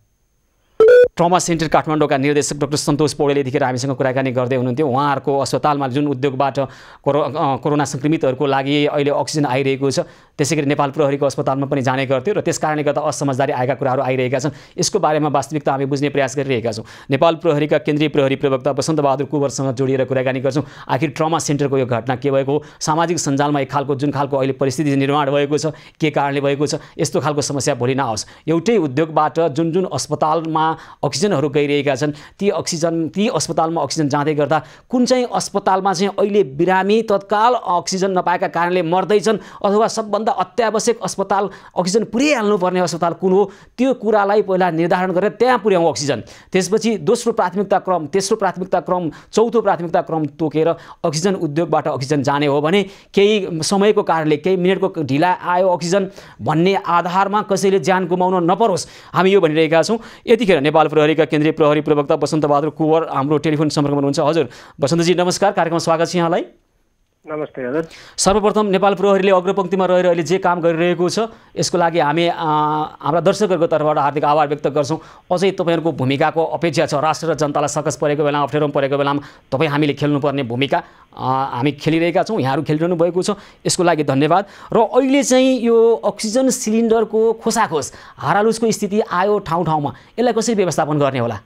ट्रमा सेन्टर काठमाडौँका निर्देशक डाक्टर सन्तोष पौडेल यतिखेर हामीसँग कुराकानी गर्दै हुनुहुन्थ्यो। उहाँहरूको अस्पतालमा जुन उद्योगबाट कोरोना सङ्क्रमितहरूको लागि अहिले अक्सिजन आइरहेको छ, त्यसै गरी नेपाल प्रहरीको अस्पतालमा पनि जाने गर्थ्यो र त्यस कारणले गर्दा असमझदारी आएका कुराहरू आइरहेका छन्। यसको बारेमा वास्तविकता हामी बुझ्ने प्रयास गरिरहेका छौँ। नेपाल प्रहरीका केन्द्रीय प्रहरी प्रवक्ता बसन्त बहादुर कुँवरसँग जोडिएर कुराकानी गर्छौँ। आखिर ट्रमा सेन्टरको यो घटना के भएको हो, सामाजिक सञ्जालमा एक खालको जुन खालको अहिले परिस्थिति निर्माण भएको छ, के कारणले भएको छ, यस्तो खालको समस्या भोलि नआओस्। एउटै उद्योगबाट जुन जुन अस्पतालमा अक्सिजनहरू गइरहेका छन्, ती अस्पतालमा अक्सिजन जाँदै गर्दा कुन चाहिँ अस्पतालमा चाहिँ अहिले बिरामी तत्काल अक्सिजन नपाएका कारणले मर्दैछन्, अथवा सबभन्दा अत्यावश्यक अस्पताल अक्सिजन पुर्याइहाल्नुपर्ने अस्पताल कुन हो, त्यो कुरालाई पहिला निर्धारण गरेर त्यहाँ पुर्याउँ अक्सिजन। त्यसपछि दोस्रो प्राथमिकता क्रम, तेस्रो प्राथमिकता क्रम, चौथो प्राथमिकता क्रम तोकेर अक्सिजन उद्योगबाट अक्सिजन जाने हो भने केही समयको कारणले, केही मिनटको ढिला आयो अक्सिजन भन्ने आधारमा कसैले ज्यान गुमाउन नपरोस्, हामी यो भनिरहेका छौँ। यतिखेर नेपाल प्रहरीका केन्द्रीय प्रहरी प्रवक्ता बसन्त बहादुर कुँवर हाम्रो टेलिफोन सम्पर्कमा हुनुहुन्छ। हजुर बसन्तजी नमस्कार, कार्यक्रममा स्वागत छ यहाँलाई। नमस्ते हजुर। सर्वप्रथम नेपाल प्रहरीले अग्रपङ्क्तिमा रहेर अहिले जे काम गरिरहेको छ यसको लागि हामी हाम्रा दर्शकहरूको तर्फबाट हार्दिक आभार व्यक्त गर्छौँ। अझै तपाईँहरूको भूमिकाको अपेक्षा छ। राष्ट्र र जनतालाई सकस परेको बेलामा, अप्ठ्यारोमा परेको बेलामा तपाईँ हामीले खेल्नुपर्ने भूमिका हामी खेलिरहेका छौँ, यहाँहरू खेलिरहनु भएको छ, यसको लागि धन्यवाद। र अहिले चाहिँ यो अक्सिजन सिलिन्डरको खोसाखोस हारालुजको स्थिति आयो ठाउँ ठाउँमा, यसलाई कसरी व्यवस्थापन गर्ने होला?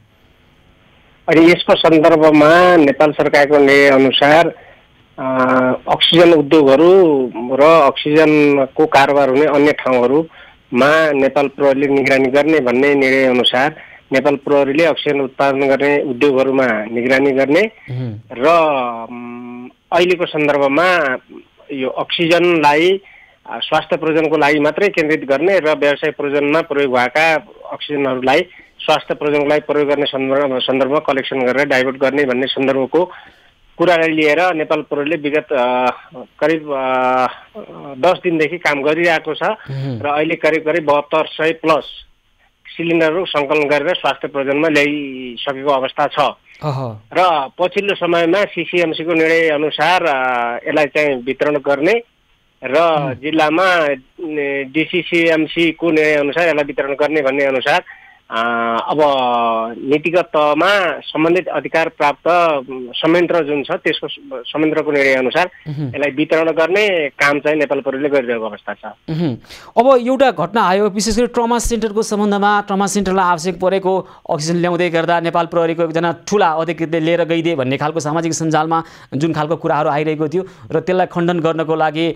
अनि यसको सन्दर्भमा नेपाल सरकारको निर्णय अनुसार अक्सिजन उद्योगहरू र अक्सिजनको कारोबार हुने अन्य ठाउँहरूमा नेपाल प्रहरीले निगरानी गर्ने भन्ने निर्णय अनुसार नेपाल प्रहरीले अक्सिजन उत्पादन गर्ने उद्योगहरूमा निगरानी गर्ने र अहिलेको सन्दर्भमा यो अक्सिजनलाई स्वास्थ्य प्रयोजनको लागि मात्रै केन्द्रित गर्ने र व्यवसाय प्रयोजनमा प्रयोग भएका अक्सिजनहरूलाई स्वास्थ्य प्रयोजनको लागि प्रयोग गर्ने सन्दर्भमा कलेक्सन गरेर डाइभर्ट गर्ने भन्ने सन्दर्भको कुरालाई लिएर नेपाल प्रहरीले विगत करिब 10 दिनदेखि काम गरिरहेको छ र अहिले करिब 7200 प्लस सिलिन्डरहरू सङ्कलन गरेर स्वास्थ्य प्रयोजनमा ल्याइसकेको अवस्था छ र पछिल्लो समयमा सिसिएमसीको निर्णय अनुसार यसलाई चाहिँ वितरण गर्ने र जिल्लामा डिसिसिएमसीको निर्णय अनुसार यसलाई वितरण गर्ने भन्ने अनुसार अब नीतिगत तहमा सम्बन्धित अधिकार प्राप्त संयन्त्र जुन छ त्यसको संयन्त्रको निर्णय अनुसार यसलाई वितरण गर्ने काम चाहिँ नेपाल प्रहरीले गरिरहेको अवस्था छ। अब एउटा घटना आयो विशेष गरी ट्रमा सेन्टरको सम्बन्धमा। ट्रमा सेन्टरलाई आवश्यक परेको अक्सिजन ल्याउँदै गर्दा नेपाल प्रहरीको एकजना ठुला अधिकृतले लिएर गइदिए भन्ने खालको सामाजिक सञ्जालमा जुन खालको कुराहरू आइरहेको थियो र त्यसलाई खण्डन गर्नको लागि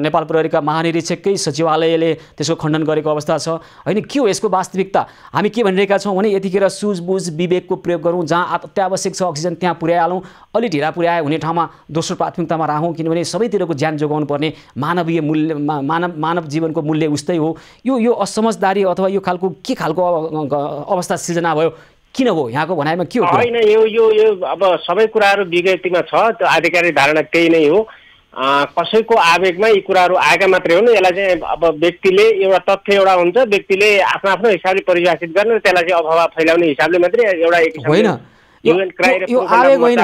नेपाल प्रहरीका महानिरीक्षककै सचिवालयले त्यसको खण्डन गरेको अवस्था छ होइन। के हो यसको वास्तविकता? हामी के भनिरहेका छौँ भने यतिखेर सुझबुझ विवेकको प्रयोग गरौँ, जहाँ अत्यावश्यक छ अक्सिजन त्यहाँ पुर्याइहालौँ, अलि ढिला पुर्याए हुने ठाउँमा दोस्रो प्राथमिकतामा राखौँ, किनभने सबैतिरको ज्यान जोगाउनु पर्ने मानवीय मूल्य मानव जीवनको मूल्य उस्तै हो। यो असमझदारी अथवा यो खालको के खालको अवस्था सिर्जना भयो? किन हो? यहाँको भनाइमा के हो? होइन, यो अब सबै कुराहरू विज्ञप्तिमा छ, त्यो आधिकारिक धारणा त्यही नै हो। कसैको आवेगमा यी कुराहरू आएका मात्रै हुन्। यसलाई चाहिँ अब व्यक्तिले एउटा तथ्य एउटा हुन्छ, व्यक्तिले आफ्नो आफ्नो हिसाबले परिभाषित गर्ने, त्यसलाई चाहिँ अफवाह फैलाउने हिसाबले मात्रै एउटा होइन। यो आवेग होइन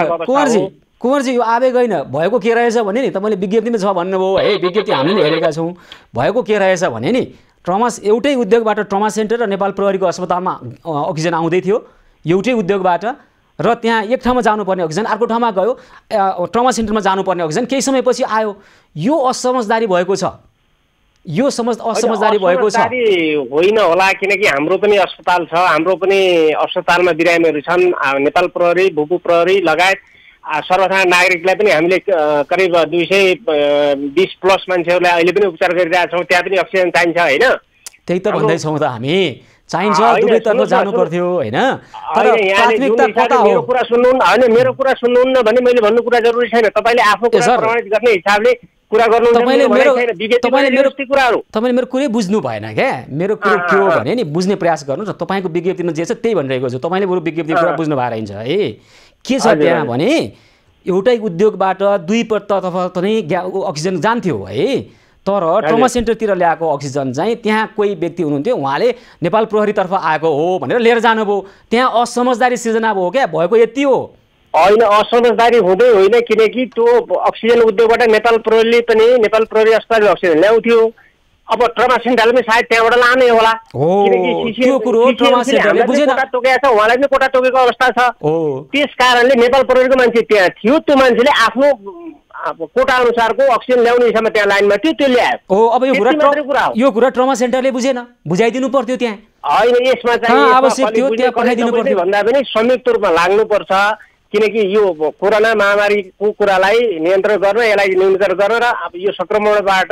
कुँवरजी, यो आवेग होइन, भएको के रहेछ भने नि तपाईँले विज्ञप्तिमा छ भन्नुभयो है, विज्ञप्ति हामीले नि हेरेका छौँ। भएको के रहेछ भने नि एउटै उद्योगबाट ट्रमा सेन्टर र नेपाल प्रहरीको अस्पतालमा अक्सिजन आउँदै थियो, एउटै उद्योगबाट, र त्यहाँ एक ठाउँमा जानुपर्ने अक्सिजन अर्को ठाउँमा गयो, ट्रमा सेन्टरमा जानुपर्ने अक्सिजन केही समयपछि आयो। यो असमझदारी भएको छ, यो असमझदारी भएको छ होइन होला, किनकि हाम्रो पनि अस्पताल छ, हाम्रो पनि अस्पतालमा बिरामीहरू छन्। नेपाल प्रहरी, भूपू प्रहरी लगायत सर्वसाधारण नागरिकलाई पनि हामीले करिब 220 प्लस मान्छेहरूलाई अहिले पनि उपचार गरिरहेका छौँ। त्यहाँ पनि अक्सिजन चाहिन्छ होइन। त्यही त भन्दैछौँ त हामी, चाहिन्छ, दुवैतर्फ जानु पर्थ्यो होइन। तर प्राथमिकता कता हो? मेरो कुरा सुन्नुहुन्न होइन, मेरो कुरा सुन्नुहुन्न भने मैले भन्नु कुरा जरुरी छैन। तपाईँले आफ्नो कुरा प्रमाणित गर्ने हिसाबले कुरा गर्नुहुन्छ। तपाईँले मेरो कुरै बुझ्नु भएन क्या। मेरो कुरो के हो भने नि बुझ्ने प्रयास गर्नु र तपाईँको विज्ञप्तिमा जे छ त्यही भनिरहेको छु। तपाईँले बरु विज्ञप्ति कुरा बुझ्नु भएर हुन्छ है। के छ त्यहाँ भने एउटै उद्योगबाट दुईतर्फ नै अक्सिजन जान्थ्यो है, तर ट्रमा सेन्टरतिर ल्याएको अक्सिजन चाहिँ त्यहाँ कोही व्यक्ति हुनुहुन्थ्यो, उहाँले नेपाल प्रहरीतर्फ आएको हो भनेर लिएर जानुभयो। त्यहाँ असमझदारी सिर्जना भयो क्या, भएको यति हो। होइन, असमझदारी हुँदै होइन, किनकि त्यो अक्सिजन उद्योगबाट नेपाल प्रहरीले पनि नेपाल प्रहरी अस्पतालले अक्सिजन ल्याउँथ्यो। अब ट्रमा सेन्टरले पनि सायद त्यहाँबाट लाने होला, त्यो कुरो ट्रमा सेन्टरले बुझेन, कोटा टोकेको छ, उहाँलाई पनि कोटा टोकेको अवस्था छ। त्यस कारणले नेपाल प्रहरीको मान्छे त्यहाँ थियो, त्यो मान्छेले आफ्नो कोटा अनुसारको अक्सिजन ल्याउने हिसाबमा त्यहाँ लाइनमा थियो, त्यो ल्यायो। अब यो कुरा ट्रमा सेन्टरले बुझेन, बुझाइदिनु पर्थ्यो त्यहाँ। होइन, यसमा चाहिँ आवश्यक थियो त्यहाँ पठाइदिनु पर्थ्यो भन्दा पनि संयुक्त रूपमा लाग्नुपर्छ, किनकि यो कोरोना महामारीको कुरालाई नियन्त्रण गर्न, यसलाई न्यूनीकरण गर्न र यो संक्रमणबाट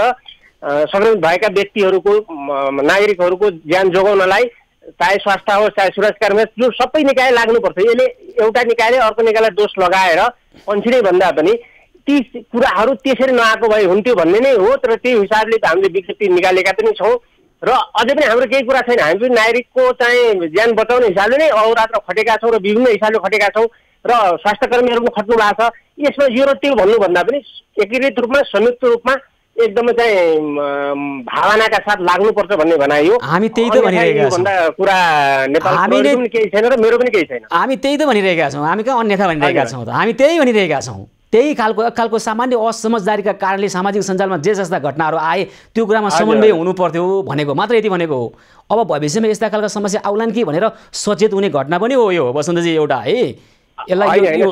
संक्रमित भएका व्यक्तिहरूको नागरिकहरूको ज्यान जोगाउनलाई चाहे स्वास्थ्य होस् चाहे सुरक्षाकर्मी होस्, यो सबै निकाय लाग्नुपर्छ। यसले एउटा निकायले अर्को निकायलाई दोष लगाएर पन्छिने भन्दा पनि ती कुराहरू त्यसरी नआएको भए हुन्थ्यो भन्ने नै हो। तर त्यही हिसाबले त हामीले विज्ञप्ति निकालेका पनि छौँ र अझै पनि हाम्रो केही कुरा छैन। हामी पनि नागरिकको चाहिँ ज्यान बचाउने हिसाबले नै अहोरात्र खटेका छौँ र विभिन्न हिसाबले खटेका छौँ र स्वास्थ्यकर्मीहरू पनि खट्नु भएको छ। यसमा यो र त्यो भन्नुभन्दा पनि एकीकृत रूपमा संयुक्त रूपमा एकदमै चाहिँ भावनाका साथ लाग्नुपर्छ भन्ने भनाइ हो। हामी त्यही त भनिरहेका छौँ। कुरा नेपालको पनि केही छैन र मेरो पनि केही छैन। हामी त्यही त भनिरहेका छौँ। हामी कहाँ अन्यथा भनिरहेका छौँ त, हामी त्यही भनिरहेका छौँ। त्यही खालको सामान्य असमझदारीका कारणले सामाजिक सञ्जालमा जे जस्ता घटनाहरू आए त्यो कुरामा समन्वय हुनु पर्थ्यो भनेको मात्र यति भनेको हो। अब भविष्यमा यस्ता खालका समस्या आउलान् कि भनेर सचेत हुने घटना पनि हो यो वसन्तजी एउटा है। यसलाई यो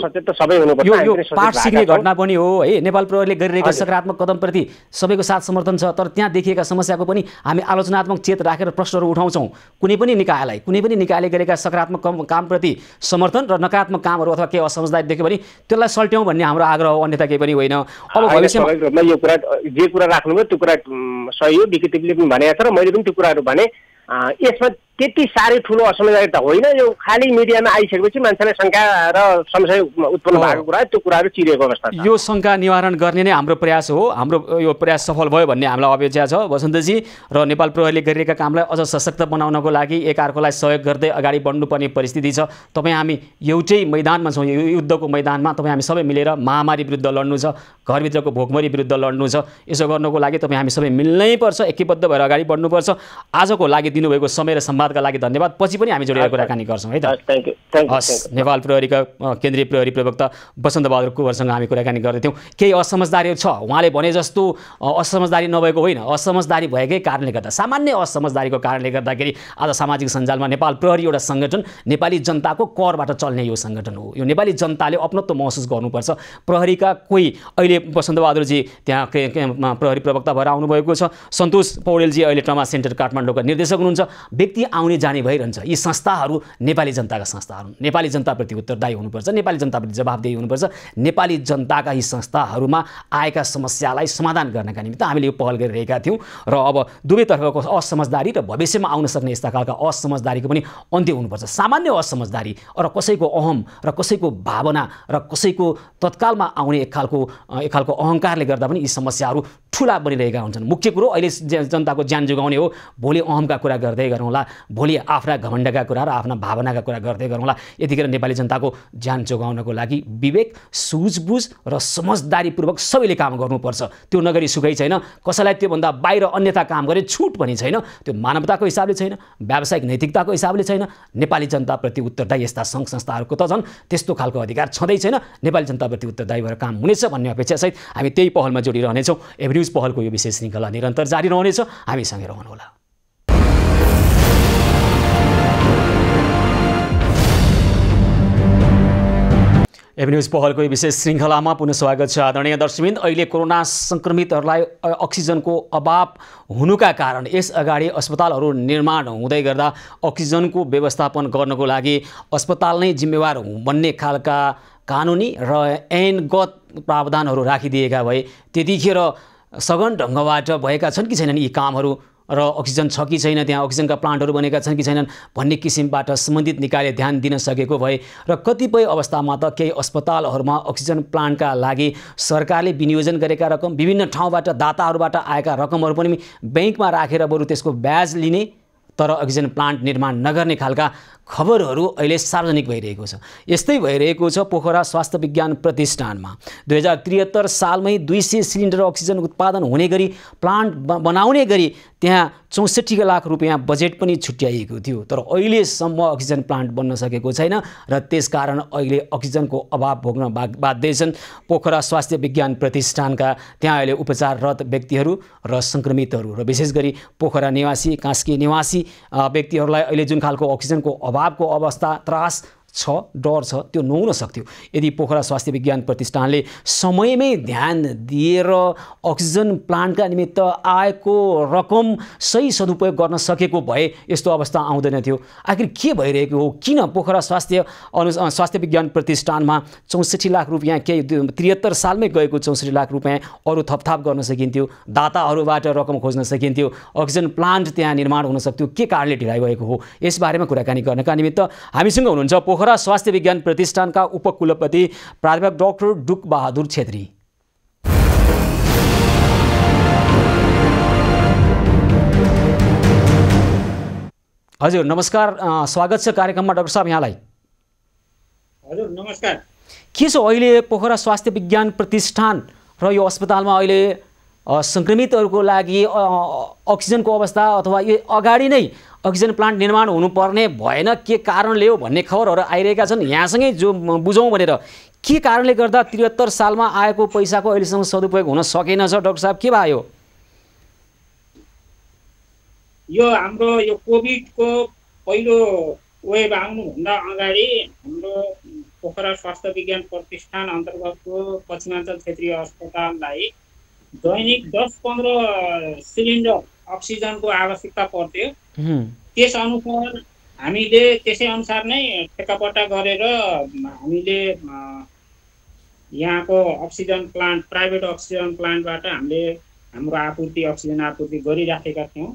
पाठ सिक्ने घटना पनि हो है। नेपाल प्रहरीले गरिरहेको सकारात्मक कदमप्रति सबैको साथ समर्थन छ, तर त्यहाँ देखिएका समस्याको पनि हामी आलोचनात्मक चेत राखेर प्रश्नहरू उठाउँछौँ। कुनै पनि निकायले गरेका सकारात्मक कामप्रति समर्थन र नकारात्मक कामहरू अथवा केही असमझदारी देख्यो भने त्यसलाई सल्ट्यौँ भन्ने हाम्रो आग्रह हो, अन्यथा केही पनि होइन। अब भविष्यमा यो कुरा जे कुरा राख्नुभयो त्यो कुरा सही हो, विकिटिभले पनि भनेको छ र मैले पनि त्यो कुराहरू भने। यसमा त्यति साह्रै ठुलो असमझदारी त होइन, यो खाली मिडियामा आइसकेपछि मान्छेलाई शङ्का र संशय उत्पन्न भएको कुरा त्यो कुराहरू चिरेको अवस्था छ। यो शङ्का निवारण गर्ने नै हाम्रो प्रयास हो। हाम्रो यो प्रयास सफल भयो भन्ने हामीलाई अपेक्षा छ वसन्तजी। र नेपाल प्रहरीले गरिरहेका कामलाई अझ सशक्त बनाउनको लागि एकअर्कालाई सहयोग गर्दै अगाडि बढ्नुपर्ने परिस्थिति छ। तपाईँ हामी एउटै मैदानमा छौँ, यो युद्धको मैदानमा। तपाईँ हामी सबै मिलेर महामारी विरुद्ध लड्नु छ, घरभित्रको भोकमरी विरुद्ध लड्नु छ। यसो गर्नको लागि तपाईँ हामी सबै मिल्नै पर्छ, एकीबद्ध भएर अगाडि बढ्नुपर्छ। आजको लागि दिनुभएको समय र संवादका लागि धन्यवाद। पछि पनि हामी जोडेर कुराकानी गर्छौँ है त। हस्, नेपाल प्रहरीका केन्द्रीय प्रहरी प्रवक्ता वसन्त बहादुर कुँवरसँग हामी कुराकानी गर्दैथ्यौँ। केही असमझदारी छ, उहाँले भने जस्तो असमझदारी नभएको होइन, असमझदारी भएकै कारणले गर्दा, सामान्य असमझदारीको कारणले गर्दाखेरि आज सामाजिक सञ्जालमा नेपाल प्रहरी एउटा सङ्गठन नेपाली जनताको करबाट चल्ने यो सङ्गठन हो। यो नेपाली जनताले अपनत्व महसुस गर्नुपर्छ। प्रहरीका कोही अहिले वसन्त बहादुरजी त्यहाँ प्रहरी प्रवक्ता भएर आउनुभएको छ, सन्तोष पौडेलजी अहिले ट्रमा सेन्टर काठमाडौँका निर्देशक हुनुहुन्छ। व्यक्ति आउने जाने भइरहन्छ। यी संस्थाहरू नेपाली जनताका संस्थाहरू, नेपाली जनताप्रति उत्तरदायी हुनुपर्छ, नेपाली जनताप्रति जवाबदेही हुनुपर्छ। नेपाली जनताका यी संस्थाहरूमा आएका समस्यालाई समाधान गर्नका निमित्त हामीले यो पहल गरिरहेका थियौँ र अब दुवैतर्फको असमझदारी र भविष्यमा आउन सक्ने यस्ता खालका असमझदारीको पनि अन्त्य हुनुपर्छ। सामान्य असमझदारी र कसैको अहम र कसैको भावना र कसैको तत्कालमा आउने एक खालको अहङ्कारले गर्दा पनि यी समस्याहरू ठुला बनिरहेका हुन्छन्। मुख्य कुरो अहिले जनताको ज्यान जोगाउने हो। भोलि अहमका कुरा गर्दै गरौँला, भोलि आफ्ना घमण्डका कुरा र आफ्ना भावनाका कुरा गर्दै गरौँला। यतिखेर नेपाली जनताको ज्यान जोगाउनको लागि विवेक, सुझबुझ र समझदारीपूर्वक सबैले काम गर्नुपर्छ। त्यो नगरी सुखै छैन। कसैलाई त्योभन्दा बाहिर अन्यथा काम गरे छुट पनि छैन। त्यो मानवताको हिसाबले छैन, व्यावसायिक नैतिकताको हिसाबले छैन। नेपाली जनताप्रति उत्तरदायी यस्ता सङ्घ संस्थाहरूको त झन् त्यस्तो खालको अधिकार छँदै छैन। नेपाली जनताप्रति उत्तरदायी भएर काम हुनेछ भन्ने अपेक्षासहित हामी त्यही पहलमा जोडिरहनेछौँ। एभ्री न्युज पहलको यो विशेष श्रृङ्खला निरन्तर जारी रहनेछ। हामीसँगै रहनुहोला। एभ्री न्युज पहलको विशेष श्रृङ्खलामा पुनः स्वागत छ। आदरणीय दर्शकवृन्द, अहिले कोरोना सङ्क्रमितहरूलाई अक्सिजनको अभाव हुनुका कारण यसअगाडि अस्पतालहरू निर्माण हुँदै गर्दा अक्सिजनको व्यवस्थापन गर्नको लागि अस्पताल नै जिम्मेवार बन्ने खालका कानुनी र ऐनगत प्रावधानहरू राखिदिएका भए त्यतिखेर सघन ढङ्गबाट भएका छन् कि छैनन् यी कामहरू र अक्सिजन छ कि छैन, त्यहाँ अक्सिजनका प्लान्टहरू बनेका छन् कि छैनन् भन्ने किसिमबाट सम्बन्धित निकायले ध्यान दिन सकेको भए र कतिपय अवस्थामा त केही अस्पतालहरूमा अक्सिजन प्लान्टका लागि सरकारले विनियोजन गरेका रकम, विभिन्न ठाउँबाट दाताहरूबाट आएका रकमहरू पनि ब्याङ्कमा राखेर बरु त्यसको ब्याज लिने तर अक्सिजन प्लान्ट निर्माण नगर्ने खालका खबरहरू अहिले सार्वजनिक भइरहेको छ। यस्तै भइरहेको छ पोखरा स्वास्थ्य विज्ञान प्रतिष्ठानमा 2073 सालमै 200 सिलिन्डर अक्सिजन उत्पादन हुने गरी प्लान्ट बनाउने गरी त्यहाँ 64 लाख रुपियाँ बजेट पनि छुट्याइएको थियो, तर अहिलेसम्म अक्सिजन प्लान्ट बन्न सकेको छैन र त्यसकारण अहिले अक्सिजनको अभाव भोग्न बाध्य छन् पोखरा स्वास्थ्य विज्ञान प्रतिष्ठानका त्यहाँ अहिले उपचाररत व्यक्तिहरू र सङ्क्रमितहरू र विशेष गरी पोखरा निवासी, कास्की निवासी व्यक्तिहरूलाई अहिले जुन खालको अक्सिजनको अभावको अवस्था, त्रास छ, डर छ, त्यो नहुन सक्थ्यो यदि पोखरा स्वास्थ्य विज्ञान प्रतिष्ठानले समयमै ध्यान दिएर अक्सिजन प्लान्टका निमित्त आएको रकम सही सदुपयोग गर्न सकेको भए यस्तो अवस्था आउँदैन थियो। आखिर के भइरहेको हो? किन पोखरा स्वास्थ्य विज्ञान प्रतिष्ठानमा 64 लाख रुपियाँ केही 73 सालमै गएको 64 लाख रुपियाँ अरू थपथाप गर्न सकिन्थ्यो, दाताहरूबाट रकम खोज्न सकिन्थ्यो, अक्सिजन प्लान्ट त्यहाँ निर्माण हुन सक्थ्यो, के कारणले ढिलाइ भएको हो? यसबारेमा कुराकानी गर्नका निमित्त हामीसँग हुनुहुन्छ पोखरा स्वास्थ्य विज्ञान प्रतिष्ठानका उपकुलपति प्राध्यापक डाक्टर डुक बहादुर छेत्री। हजुर नमस्कार, स्वागत छ कार्यक्रममा डाक्टर साहब यहाँलाई। हजुर नमस्कार। के छ अहिले पोखरा स्वास्थ्य विज्ञान प्रतिष्ठान र यो अस्पतालमा अहिले सङ्क्रमितहरूको लागि अक्सिजनको अवस्था अथवा यो अगाडि नै अक्सिजन प्लान्ट निर्माण हुनुपर्ने भएन, के कारणले हो भन्ने खबरहरू आइरहेका छन्। यहाँसँगै जो बुझौँ भनेर के कारणले गर्दा 73 सालमा आएको पैसाको अहिलेसम्म सदुपयोग हुन सकेन छ डाक्टर साहब, के भयो? यो हाम्रो यो कोभिडको पहिलो वेभ आउनुभन्दा अगाडि हाम्रो पोखरा स्वास्थ्य विज्ञान प्रतिष्ठान अन्तर्गतको पश्चिमाञ्चल क्षेत्रीय अस्पताललाई दैनिक 10-15 सिलिन्डर अक्सिजनको आवश्यकता पर्थ्यो। त्यस अनुसार हामीले त्यसै अनुसार नै ठेक्कापट्टा गरेर हामीले यहाँको अक्सिजन प्लान्ट, प्राइभेट अक्सिजन प्लान्टबाट हामीले हाम्रो अक्सिजन आपूर्ति गरिराखेका थियौँ।